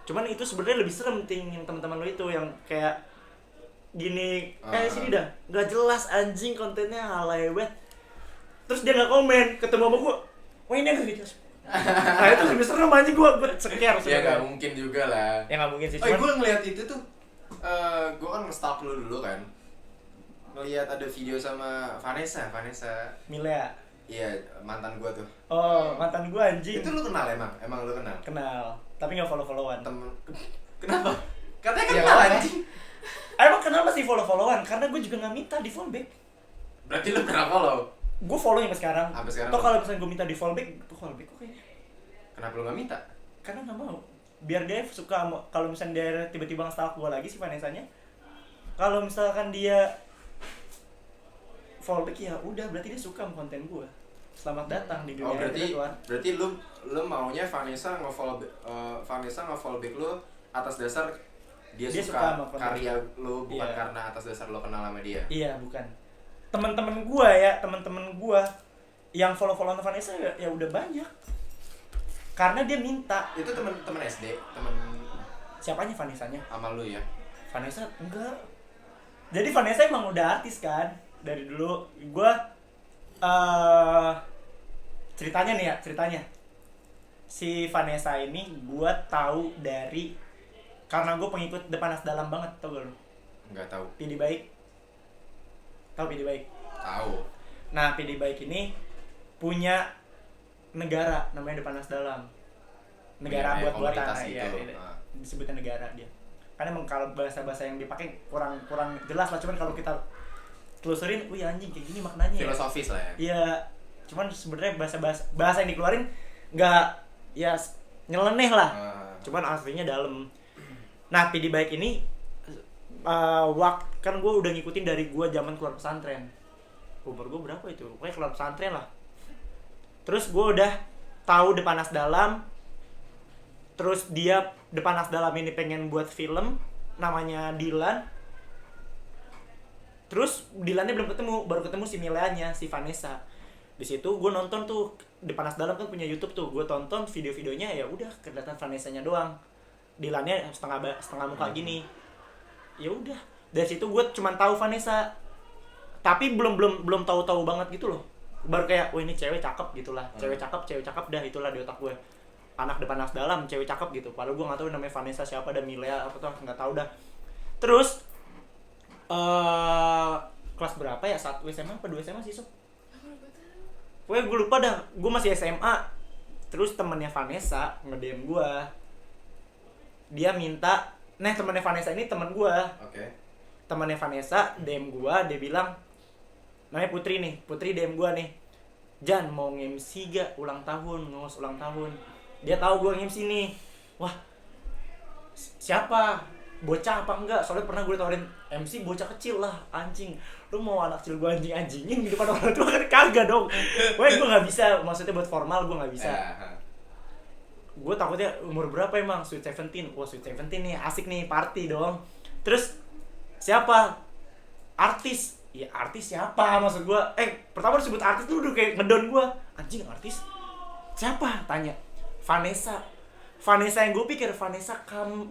Cuman itu sebenarnya lebih serem yang teman-teman lo itu yang kayak gini, sini dah, nggak jelas anjing kontennya alay banget. Terus dia nggak komen, ketemu sama gue, wah ini agak gitu. Nah itu lebih serem anjing, gue scare. Ya nggak mungkin juga lah. Ya nggak mungkin sih. Oh, Cuman gue ngeliat itu tuh, gue kan nge-stalk lu dulu kan. Ngeliat ada video sama Vanessa. Milea. Iya, mantan gue tuh. Oh, mantan gue anjing. Itu lu kenal emang? Emang lu kenal? Kenal, tapi nggak follow-followan. Temen. Kenapa? Katanya Ya, kenal apa? anjing. Emang kenapa sih follow-followan? Karena gue juga nggak minta di follow back. Berarti lu pernah follow? Gue follow sampai sekarang. Sampai sekarang. Toh kalau misalnya gue minta di follow back kok kayaknya. Kenapa lu gak minta? Karena nggak mau. Biar dia suka, kalau misalnya dia tiba-tiba nge-stalk gue lagi si Vanessa-nya. Kalau misalkan dia follow back ya udah, berarti dia suka sama konten gue. Selamat datang di dunia virtual. berarti lu maunya Vanessa nge-follow back lu atas dasar dia suka suka sama konten. karya lu, bukan Iya. karena atas dasar lu kenal sama dia. Iya, bukan. Teman-teman gue yang follow-followan Vanessa ya udah banyak. Karena dia minta. Itu temen SD, temen Siapanya Vanessa-nya? sama lu ya? Vanessa enggak. Jadi Vanessa emang udah artis kan dari dulu. Gue ceritanya si Vanessa ini gue tahu dari karena gue pengikut Depanas Dalam banget, tau gak lu? Enggak tahu. PD Baik. Tahu PD Baik? Tahu. Nah, PD Baik ini punya negara namanya Depanas Dalam. Negara Punya buat komunitas tanah, gitu. iya. Disebutnya negara dia. Karena emang kalau bahasa-bahasa yang dipakai kurang jelas lah, cuman kalau kita telusurin, wih anjing kayak gini maknanya. Filosofis lah ya. Iya. Cuman sebenarnya bahasa yang dikeluarin nggak ya nyeleneh lah. Cuman aslinya dalam. Nah, PD Baik ini kan gue udah ngikutin dari gue zaman keluar pesantren. Umur gue berapa itu? Pokoknya keluar pesantren lah. Terus gue udah tahu Depanas Dalam. Terus dia Depanas Dalam ini pengen buat film namanya Dilan. Terus Dilannya belum ketemu, baru ketemu si Mileanya, si Vanessa. Di situ gue nonton tuh Depanas Dalam kan punya YouTube tuh, gue tonton video-videonya, ya udah kelihatan Vanessa-nya doang. Dilannya setengah muka gini. Ya udah, dari situ gue cuman tahu Vanessa. Tapi belum tahu banget gitu loh. Baru kayak, wah ini cewek cakep gitulah. Cewek cakep dah, itulah di otak gue. Anak Depanas Dalam, cewek cakep gitu. Padahal gue nggak tahu namanya Vanessa siapa, dan Milea apa tuh nggak tahu dah. Terus kelas berapa ya? 1 SMA apa 2 SMA sih, Sob? Pokoknya gue lupa dah. Gue masih SMA. Terus temennya Vanessa nge-DM gue. Dia minta, temennya Vanessa ini temen gue. Oke. Temennya Vanessa DM gue, dia bilang, namanya Putri DM gue nih, Jan mau nge-MC gak ulang tahun, ngos ulang tahun. Dia tahu gue nge-MC nih. Wah, siapa? Bocah apa enggak? Soalnya pernah gue tawarin MC bocah kecil lah, anjing. Lu mau anak kecil gue anjing-anjingin di depan orang tua kan kagak dong. Wah, gue nggak bisa. Maksudnya buat formal gue nggak bisa. Gue takutnya umur berapa emang? Sweet 17. Wah, Sweet 17 nih asik nih, party dong. Terus siapa? Artis. Ya artis siapa maksud gue? Pertama disebut artis tuh udah kayak ngedon gue. Anjing artis? Siapa? Tanya. Vanessa. Vanessa yang gue pikir Vanessa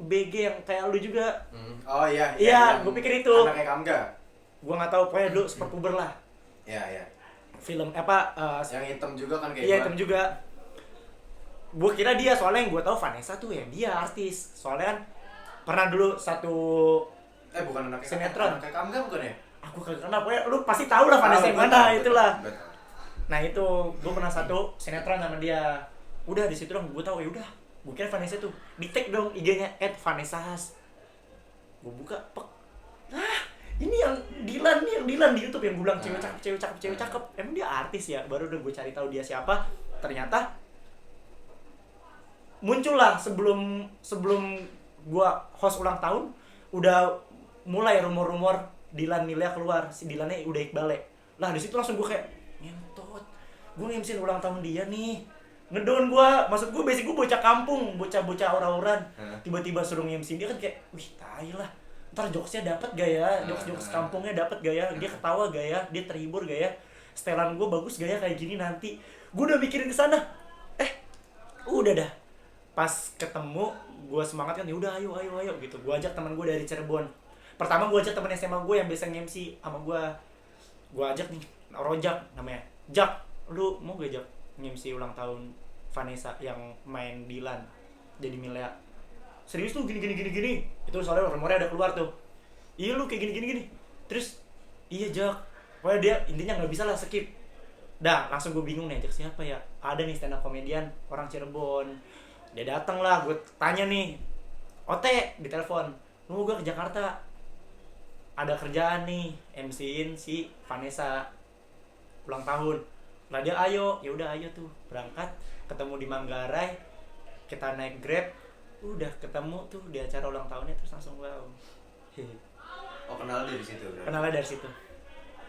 BG yang kayak lu juga. Oh iya. Iya, yang gue pikir itu. Anaknya Kamga. Gue nggak tahu, pokoknya dulu super puber lah. Iya. Film apa? Yang hitam juga kan kayak Iya, gua. hitam juga. Gue kira dia, soalnya yang gue tahu Vanessa tuh ya dia artis. Soalnya kan pernah dulu satu Bukan anaknya sinetron. Anaknya Kamga bukan ya? Aku kagak kenal, pokoknya lu pasti tahu lah Vanessa yang mana, itulah. Betul. Nah itu, gue pernah satu sinetron sama dia. Udah di situ dong, gue tahu ya udah. Gue kira Vanessa tuh, di tag dong IG-nya @vanessahas. Gue buka, pek. Ini yang Dilan di YouTube yang gue bilang cewek cakep. Emang dia artis ya? Baru udah gue cari tahu dia siapa. Ternyata muncullah sebelum gue host ulang tahun, udah mulai rumor-rumor Dilan Milea keluar. Si Dilannya udah Iqbale. Lah di situ langsung gue kayak ngentot. Gue nge-MC ulang tahun dia nih. Ngedown gue, maksud gue basic gue bocah kampung, bocah aura-auran. Tiba-tiba suruh nge-MC dia kan kayak, wih tai lah. Ntar jokesnya dapet gak ya? Jokes kampungnya dapet gak ya? Dia ketawa gak ya? Dia terhibur gak ya? Setelan gue bagus gak ya kayak gini nanti? Gue udah mikirin kesana. Udah dah. Pas ketemu, gue semangat kan, yaudah ayo gitu. Gue ajak teman gue dari Cirebon. Pertama gue ajak teman SMA gue yang biasa nge-MC sama gue. Gue ajak nih, Rojak namanya. Jak, lu mau gak Jak nge-MC ulang tahun Vanessa yang main Dilan jadi Milea? Serius lu gini. Itu soalnya rumornya ada keluar tuh. Iya lu kayak gini. Terus iya Jak. Pokoknya dia intinya nggak bisa lah skip. Dah langsung gue bingung nih, ajak siapa ya? Ada nih stand up komedian orang Cirebon. Dia datang lah, gue tanya nih. Ote di telepon. Lu gue ke Jakarta. Ada kerjaan nih, MC-in si Vanessa ulang tahun. Lah dia ayo, ya udah ayo tuh berangkat, ketemu di Manggarai, kita naik Grab, udah ketemu tuh di acara ulang tahunnya terus langsung wow. Oh kenal dari situ berarti. Kenalnya dari situ.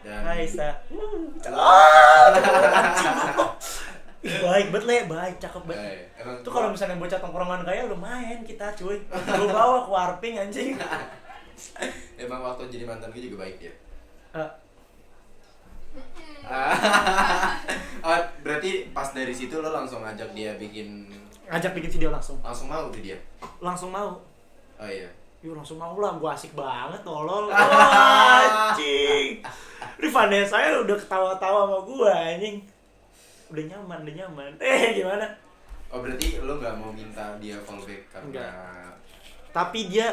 Dan Hai Sa. Baik banget Le, baik, cakep banget. Emang Tuh kalau misalnya bocah tongkrongan kaya lumayan kita cuy. Gue bawa ke warping anjing. emang waktu jadi mantan gue juga baik ya. Berarti pas dari situ lo langsung ngajak dia Ngajak bikin video langsung mau tuh dia. Langsung mau. Oh iya. Yuk langsung mau lah, gue asik banget tolol. Anjing. Ini Vanessa saya udah ketawa-tawa sama gue anjing. Udah nyaman. Gimana? Oh berarti lo nggak mau minta dia fallback karena Enggak. Tapi dia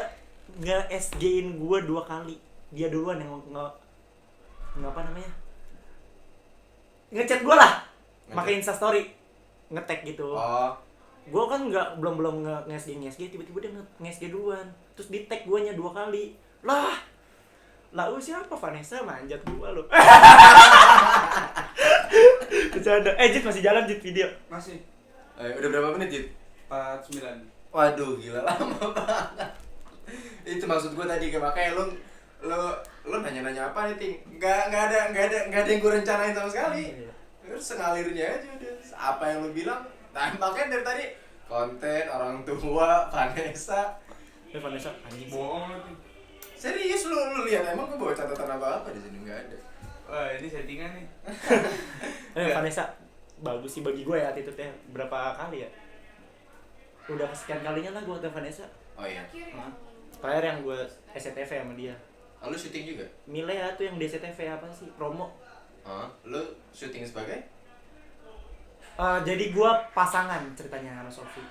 nge-SG-in gue 2 kali. Dia duluan yang apa namanya? Ngechat gue lah. Pakai Instastory. Nge-tag gitu. Oh. Gue kan belum nge-SG, tiba-tiba dia nge-SG duluan. Terus di-tag guanya 2 kali. Lah siapa Vanessa manjat gua lo. Bercanda. Jit masih jalan Jit video. Masih Udah berapa menit Jit? 49. Waduh gila lama banget. Itu maksud gue tadi makanya lo nanya-nanya apa nih Ting? Nggak ada yang gue rencanain sama sekali. Terus sengalirnya aja udah. Apa yang lo bilang? Nah, makanya dari tadi konten orang tua Vanessa. Vanessa anjing. Bohong lu. Serius lu lihat emang gue bawa catatan apa di sini nggak ada. Wah, ini settingan nih. Vanessa bagus sih bagi gue ya attitude-nya. Berapa kali ya? Udah kesekian kalinya lah gue ke Vanessa. Oh iya. Terakhir yang gue SCTV sama dia. Lu syuting juga? Milea tuh yang di SCTV apa sih? Promo. Lu syuting sebagai? Jadi gue pasangan ceritanya sama Sofi.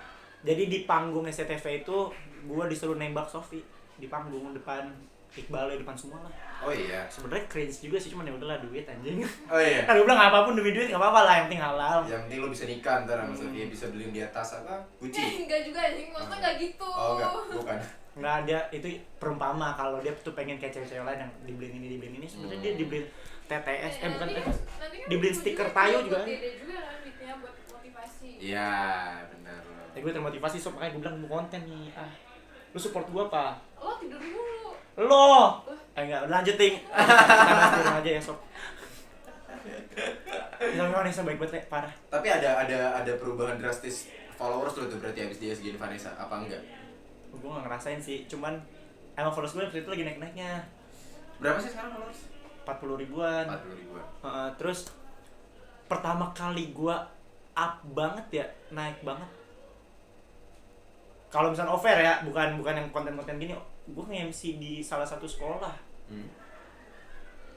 Jadi di panggung SCTV itu gue disuruh nembak Sofi di panggung depan Iqbal depan semua lah. Oh iya. Sebenarnya cringe juga sih, cuman ya udahlah duit anjing. Oh iya. Kan gue bilang apapun demi duit nggak apa-apa lah, yang penting halal. Yang penting lo bisa nikah ntar sama Sophia, bisa beliin dia tas apa? Gucci. Enggak juga anjing, maksudnya enggak gitu. Oh enggak, bukan. Nggak ada, itu perumpama kalau dia tuh pengen kayak cewek-cewek lain yang dibeliin ini sebenarnya dia dibeliin TTS, bukan TTS. Dibeliin stiker Tayo juga. Beda juga kan duitnya buat motivasi. Iya, benar. Gue termotivasi sob, makanya gue bilang mau konten nih. Lu support gue apa? Lo tidur dulu. Lo. Enggak, lanjutin. Kita bahas di rumah aja ya sob. Vanessa baik banget, parah. Tapi ada perubahan drastis followers lo tuh berarti abis dia segini Vanessa apa enggak? Gue nggak ngerasain sih, cuman emang followers gue waktu itu lagi naik-naiknya. Berapa sih sekarang followers? 40 ribuan. 40 ribuan. Terus pertama kali gue up banget ya, naik banget kalau misalnya offer ya, bukan yang konten-konten gini, gue nge-MC di salah satu sekolah.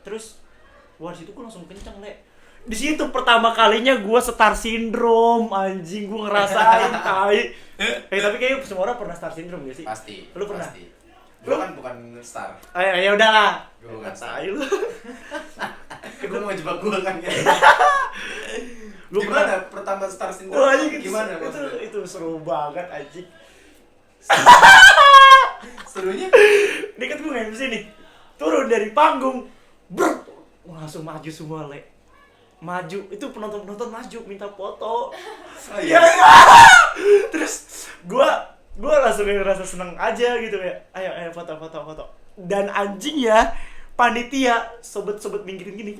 Terus wah di situ gue langsung kenceng, Le. Di situ pertama kalinya gue star syndrome, anjing, gue ngerasain tai. Tapi kayaknya semua orang pernah star syndrome gak sih? Pasti. Lu pernah? Pasti. Gue kan bukan star. Ya udahlah. Gue bukan star. Tai lu. Lu mau jebak gue kan ya? Lu Gimana pertama star syndrome? Wah, anjing, Gimana maksudnya? itu seru banget anjing. Serunya? Ini kan gue MC nih. Turun dari panggung. Brr. Langsung maju semua, Le. Maju. Itu penonton-penonton maju minta foto. Oh iya. Terus gue langsung ngerasa seneng aja gitu ya. Ayo foto. Dan anjing ya, panitia sobat-sobat minggirin gini.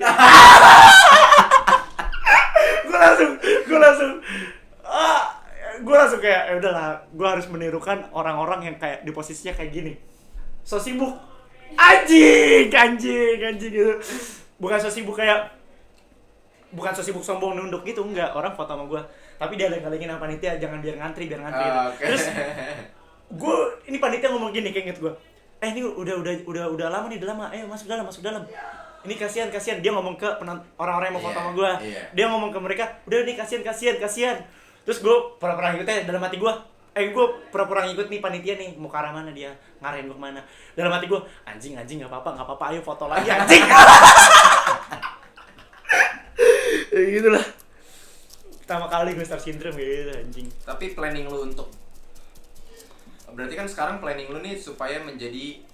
gue langsung kayak ya udahlah, gue harus menirukan orang-orang yang kayak di posisinya kayak gini, so sibuk, anjing gitu. Bukan so sibuk sombong nunduk gitu, enggak, orang foto sama gue, tapi dia leng-lengin sama panitia, jangan biar ngantri gitu. Okay. Terus gue, ini panitia ngomong gini, kayak inget gue, ini udah lama nih, ayo masuk dalam. Ini kasihan, dia ngomong ke orang-orang yang mau foto sama gue. Dia ngomong ke mereka, udah nih kasihan. Terus gue pura-pura ngikutnya, dalam hati gue pura-pura ngikut nih panitia nih, mau ke arah mana dia, ngarahin gue kemana. Dalam hati gue, anjing gak apa-apa, ayo foto lagi anjing. Ya gitulah. Pertama kali gue star syndrome kayak gitu anjing. Tapi planning lu untuk, berarti kan sekarang planning lu nih supaya menjadi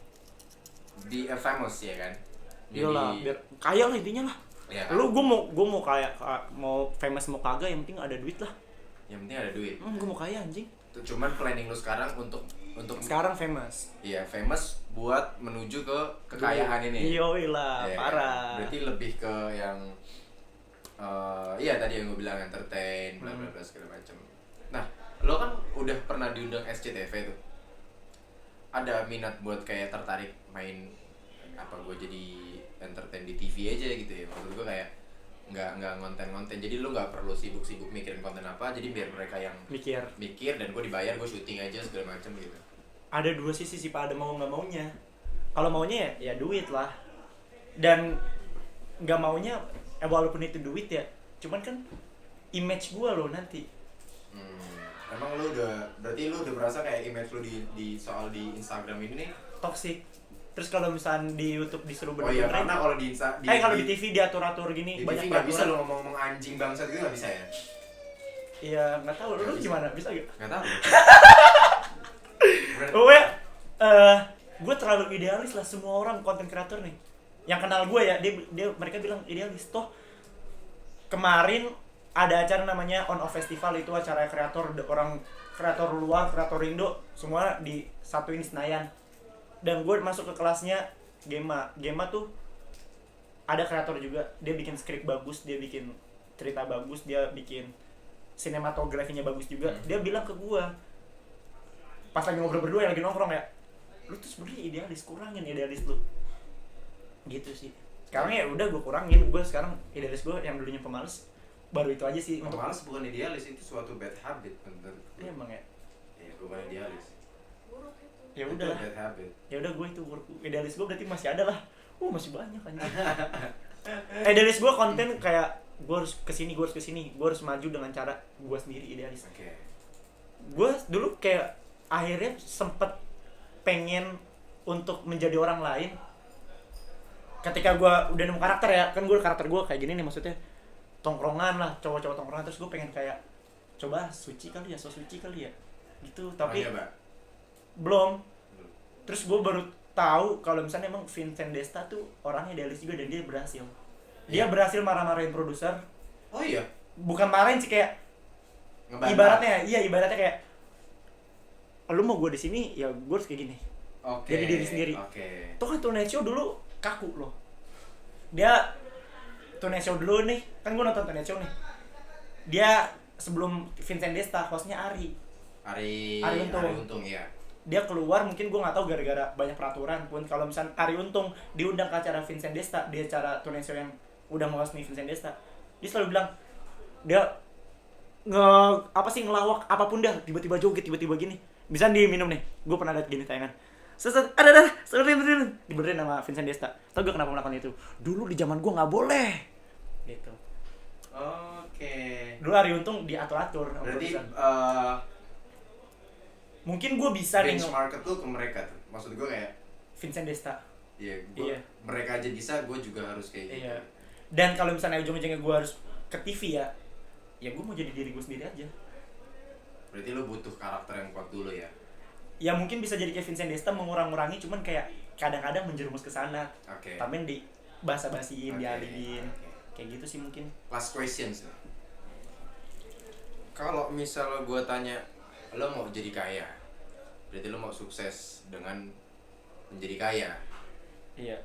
famous ya kan? Iyalah, biar kaya lah intinya lah. Ya, Lu gue mau kayak mau famous mau kagak, yang penting ada duit lah. yang penting ada duit. Gue mau kaya anjing. Cuman planning lu sekarang untuk Sekarang famous. Iya, famous buat menuju ke kekayaan ini. Yoi lah, Ya, parah. Berarti lebih ke yang iya tadi yang gue bilang entertain, bla bla bla segala macam. Nah, lo kan udah pernah diundang SCTV tuh. Ada minat buat kayak tertarik main apa gue jadi entertain di TV aja gitu ya. Maksud gue kayak nggak ngonten-ngonten, jadi lu nggak perlu sibuk-sibuk mikirin konten apa, jadi biar mereka yang mikir dan gue dibayar, gue syuting aja segala macam gitu. Ada dua sisi sih Pak, ada mau nggak maunya. Kalau maunya ya duit lah, dan nggak maunya walaupun itu duit ya, cuman kan image gue loh nanti. Emang berarti lu udah merasa kayak image lu di soal di Instagram ini nih toxic. Terus kalau misalnya di YouTube disuruh oh iya, karena kalau di kalau di TV diatur-atur gini, di banyak TV nggak bisa peraturan. lu ngomong anjing bangsat gitu, nggak bisa ya? Iya, nggak tahu lu gimana, bisa gak? Nggak tahu. Pokoknya gue terlalu idealis lah, semua orang konten kreator nih yang kenal gue ya, mereka bilang idealis. Toh kemarin ada acara namanya On Off Festival, itu acara kreator, orang kreator luar, kreator Indo semua di satu ini Senayan. Dan gue masuk ke kelasnya Gema tuh ada kreator juga, dia bikin skrip bagus, dia bikin cerita bagus, dia bikin sinematografinya bagus juga. Dia bilang ke gue pas lagi ngobrol berdua, lagi nongkrong ya, lu tuh sebenarnya idealis, kurangin idealis lu gitu sih. Sekarang ya udah gue kurangin, gue sekarang idealis gue yang dulunya pemalas, baru itu aja sih. Pemalas bukan idealis, itu suatu bad habit bener. Iya emang ya. Iya, bukan idealis. Buruk itu. Ya udah lah. Bad habit. Ya udah, gue itu idealis gue berarti masih ada lah. Masih banyak anjing. Idealis gue konten kayak gue harus kesini, gue harus maju dengan cara gue sendiri, idealis. Oke. Gue dulu kayak akhirnya sempet pengen untuk menjadi orang lain. Ketika gue udah nemu karakter ya, kan karakter gue kayak gini nih, maksudnya tongkrongan lah, cowok-cowok tongkrongan. Terus gue pengen kayak coba suci kali ya gitu, tapi belum. Terus gue baru tahu kalau misalnya emang Vincent Desta tuh orangnya idealis juga, dan dia berhasil. Dia berhasil marah-marahin produser. Oh iya? Bukan marahin sih, kayak ngebantah. ibaratnya kayak lu mau gue di sini ya gue harus kayak gini. Oke. Jadi diri sendiri. Oke. Tuh kan Tonight Show dulu kaku loh. Dia Tonight Show dulu nih, kan gue nonton Tonight Show nih. Dia sebelum Vincent Desta, hostnya Ari Untung ya. Dia keluar, mungkin gue nggak tahu gara-gara banyak peraturan pun. Kalau misalnya Ari Untung diundang ke acara Vincent Desta, di acara Tonight Show yang udah nge-host nih Vincent Desta, dia selalu bilang dia apa sih ngelawak apapun dah, tiba-tiba joget, tiba-tiba gini. Bisa diminum nih. Gue pernah liat gini tayangan. Ada dibenerin sama Vincent Desta. Tau gak kenapa melakukan itu? Dulu di zaman gue nggak boleh. Gitu. Oke. Dulu Ari Untung diatur-atur sama Berarti produsen. Mungkin gue bisa nih benchmark tuh ke mereka tuh. Maksud gue kayak Vincent Desta. iya, Iya. mereka aja bisa, gue juga harus kayak gitu. Iya. Dan kalau misalnya ujung-ujungnya gue harus ke TV ya gue mau jadi diri gue sendiri aja. Berarti lu butuh karakter yang kuat dulu ya. Ya mungkin bisa jadi kayak Vincent Desta mengurang-urangi, cuman kayak kadang-kadang menjerumus ke sana. Oke. Tapi di basa-basiin, Oke, dialihin. oke. Kayak gitu sih mungkin. Last questions nih. Kalau misal gue tanya, lo mau jadi kaya, berarti lo mau sukses dengan menjadi kaya. Iya.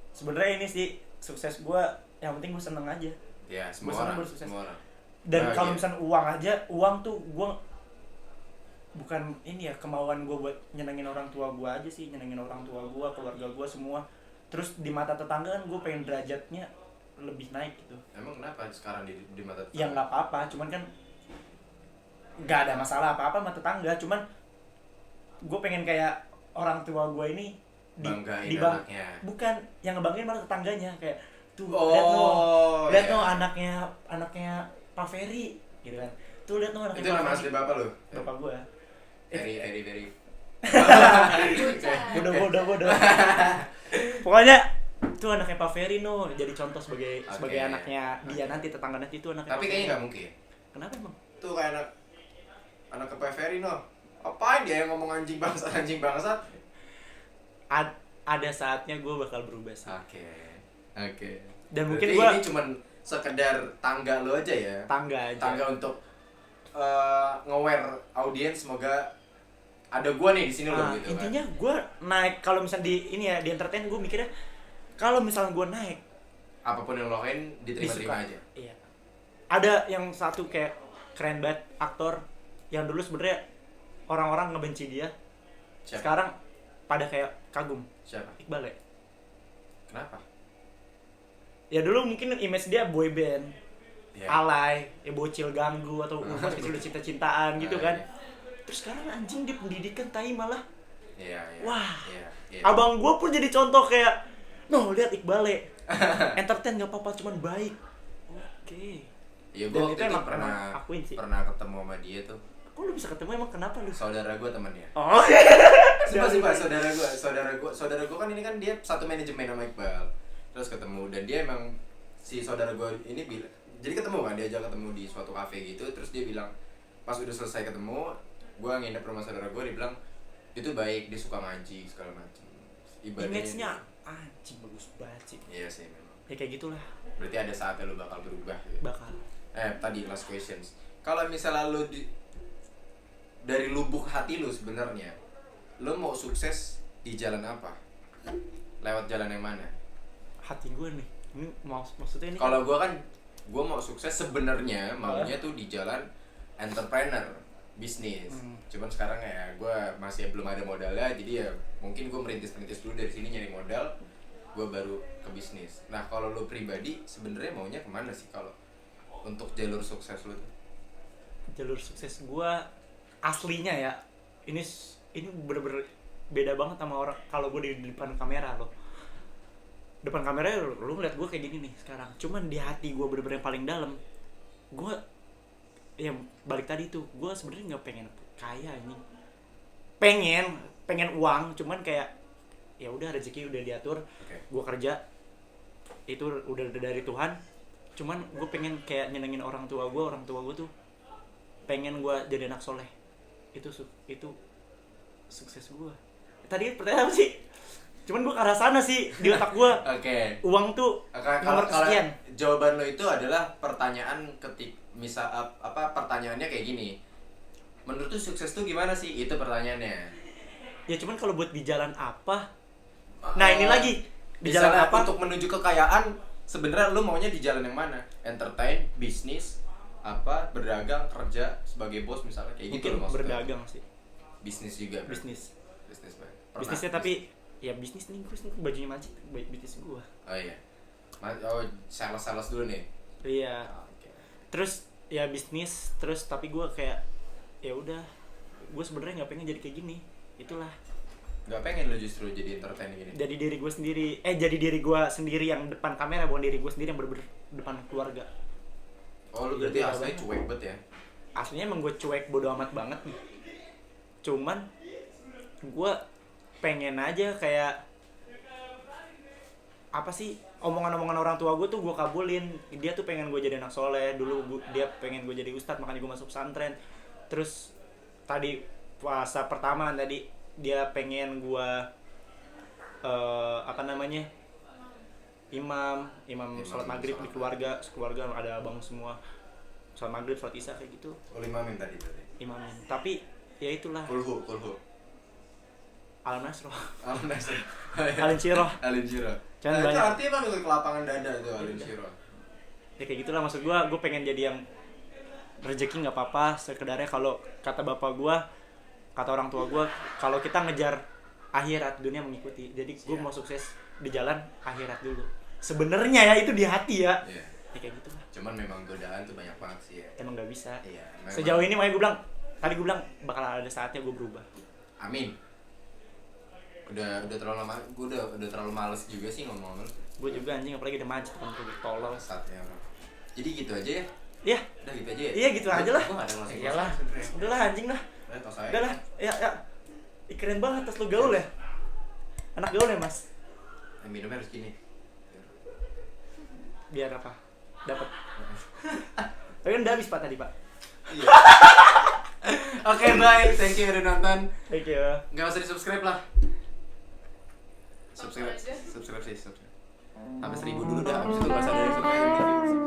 Sebenarnya ini sih sukses gue, yang penting gue seneng aja. Ya, semua Gua seneng orang, bersukses. semua orang. Dan Bahagia. kalau misalnya uang aja, uang tuh gue bukan ini ya kemauan gue buat nyenengin orang tua gue aja sih, nyenengin orang tua gue, keluarga gue semua. Terus di mata tetangga kan gue pengen derajatnya lebih naik gitu. Emang kenapa sekarang di mata tetangga? Ya nggak apa-apa, cuman kan nggak ada masalah apa-apa sama tetangga, cuman gue pengen kayak orang tua gue ini Banggain dibang- anaknya. bukan yang ngebanggain malah tetangganya, kayak tuh Oh, lihat iya. no anaknya Pak Ferry gitu kan, tuh lihat no anaknya Itu Pak nama Ferry. asli bapak lo? Bapak gue Very. bodoh pokoknya tuh anaknya Pak Ferry no, jadi contoh sebagai Oke. anaknya dia nanti, tetangga nanti itu anaknya Tapi Pak kayaknya Ferry. nggak mungkin. Kenapa emang? Tuh kayak anak ke Ferry no. Apain dia yang ngomong anjing bangsat? Ada saatnya gue bakal berubah sih. Oke. Dan mungkin Berarti gua- ini cuman sekedar tangga lo aja ya. Tangga aja. Tangga untuk nge-aware audiens, semoga ada gua nih di sini loh gitu intinya kan. gue naik, kalau misalnya di ini ya di entertain, gue mikirnya kalau misalnya gue naik Apapun yang lo lakuin diterima-terima disuka. aja. Iya. Ada yang satu kayak keren banget, aktor yang dulu sebenarnya orang-orang ngebenci dia, Siapa? sekarang pada kayak kagum. Siapa? Iqbal ya. Kenapa? Ya dulu mungkin image dia boy band, Ya. alay, ya bocil ganggu atau masih kecil udah cinta-cintaan gitu kan. Iya. Terus sekarang anjing dia pendidikan tai malah. Iya. Wah. Iya. Abang gue pun jadi contoh kayak, no lihat Iqbal, entertain nggak apa-apa, cuman baik. Oke. Iya, Dan gua itu waktu itu emang pernah akuin sih. pernah ketemu sama dia tuh. Kok lu bisa ketemu, emang kenapa lu? Saudara gua temannya. Oh. Sumpah saudara gua kan ini kan dia satu manajemen sama Iqbal. Terus ketemu dan dia emang si saudara gua ini bilang, jadi ketemu kan, diajak ketemu di suatu kafe gitu, terus dia bilang pas udah selesai ketemu, gua nginep rumah saudara gua, dia bilang itu baik, dia suka ngaji segala macam. Image-nya anjing bagus banget sih. Iya sih memang. Ya kayak gitulah, Berarti ada saatnya lu bakal berubah gitu. bakal. Tadi last questions. Kalau misalnya lu dari lubuk hati lu sebenarnya, lu mau sukses di jalan apa? Lewat jalan yang mana? Hati gue nih, ini maksudnya ini Kalau gua kan, gua mau sukses sebenarnya maunya tuh di jalan entrepreneur, bisnis. Cuman sekarang ya gua masih belum ada modalnya, jadi ya mungkin gua merintis dulu dari sini nyari modal, gua baru ke bisnis. Nah kalau lu pribadi sebenarnya maunya kemana sih kalau untuk jalur sukses lu tuh? jalur sukses gue aslinya ya, ini bener-bener beda banget sama orang kalau gue di depan kamera loh. Depan kamera lu ngeliat gue kayak gini nih sekarang, cuman di hati gue bener-bener yang paling dalam, gue ya balik tadi tuh, gue sebenarnya nggak pengen kaya ini, pengen uang, cuman kayak ya udah rezeki udah diatur. Oke. Gue kerja itu udah dari Tuhan, cuman gue pengen kayak nyenengin orang tua gue tuh pengen gue jadi anak soleh. Itu sukses gue. Tadi pertanyaan apa sih? Cuman gue ke arah sana sih di otak gue. Oke. Uang tuh nomor Kalau kesekian. jawaban lo itu adalah pertanyaan misal pertanyaannya kayak gini. Menurut tuh sukses tuh gimana sih? Itu pertanyaannya. Ya cuman kalau buat di jalan apa? Nah ini lagi di jalan Misalnya apa? untuk menuju kekayaan, sebenarnya lo maunya di jalan yang mana? Entertain, bisnis, berdagang, kerja sebagai bos misalnya kayak gitu Mungkin lo maksudnya. berdagang sih. Bisnis juga. bro. Bisnis. Bisnis banget. Bisnisnya tapi ya bisnis nih gue bajunya Majid, bisnis gue. Oh iya. Sales dulu nih. Iya. Oke. Terus ya bisnis terus, tapi gue kayak ya udah, gue sebenarnya nggak pengen jadi kayak gini, itulah. Gak pengen lo justru jadi entertain gini? Jadi diri gue sendiri, jadi diri gue sendiri yang depan kamera, bukan diri gue sendiri yang bener-bener depan keluarga. Oh lu berarti Iya, aslinya banget. cuek banget ya? Aslinya emang gue cuek bodo amat banget nih, cuman gue pengen aja kayak apa sih, omongan-omongan orang tua gue tuh gue kabulin. Dia tuh pengen gue jadi anak soleh dulu, dia pengen gue jadi ustadz, makanya gue masuk pesantren. Terus tadi puasa pertama tadi dia pengen gue apa namanya, imam sholat maghrib di keluarga ada abang semua, sholat maghrib sholat isya kayak gitu, Oh 5 min tadi berarti? imamin. Tapi ya itulah, Kulhu alam nasroh, Alin Syirah. Alin Syirah. Jangan Itu banyak. artinya apa tuh, kelapangan dada tuh Alin Syirah? Ya kayak gitulah, maksud gue pengen jadi yang rezeki nggak apa-apa, sekedarnya. Kalau kata bapak gue, kata orang tua gue, kalau kita ngejar akhirat, dunia mengikuti. Jadi gue mau sukses di jalan akhirat dulu sebenarnya, ya itu di hati ya. Iya. Ya kayak gitulah, Cuman memang godaan tuh banyak banget sih ya. emang nggak bisa. Iya. memang. Sejauh ini makanya gue bilang, tadi gue bilang bakal ada saatnya gue berubah. Amin. Udah terlalu lama, gue udah terlalu males juga sih ngomong. Gue juga anjing, apalagi udah macet kan, gue tolol. Saatnya bro. Jadi gitu aja ya. Iya, Udah gitu aja ya. iya gitu aja lah. Gue gak ada masuk. Iyalah, udahlah anjing lah. Tos aja. Udah lah, ya. Ih, keren banget tas lu, gaul ya. Anak gaul ya mas. Minumnya harus gini. Biar apa? Dapat. Tapi kan udah habis pak tadi pak. Iya. Oke, bye. Thank you udah nonton. Thank you. Gak usah di-subscribe lah. Subscribe aja. Subscribe sih, subscribe. Sampai 1000 dulu dah, abis itu gak usah di-subscribe.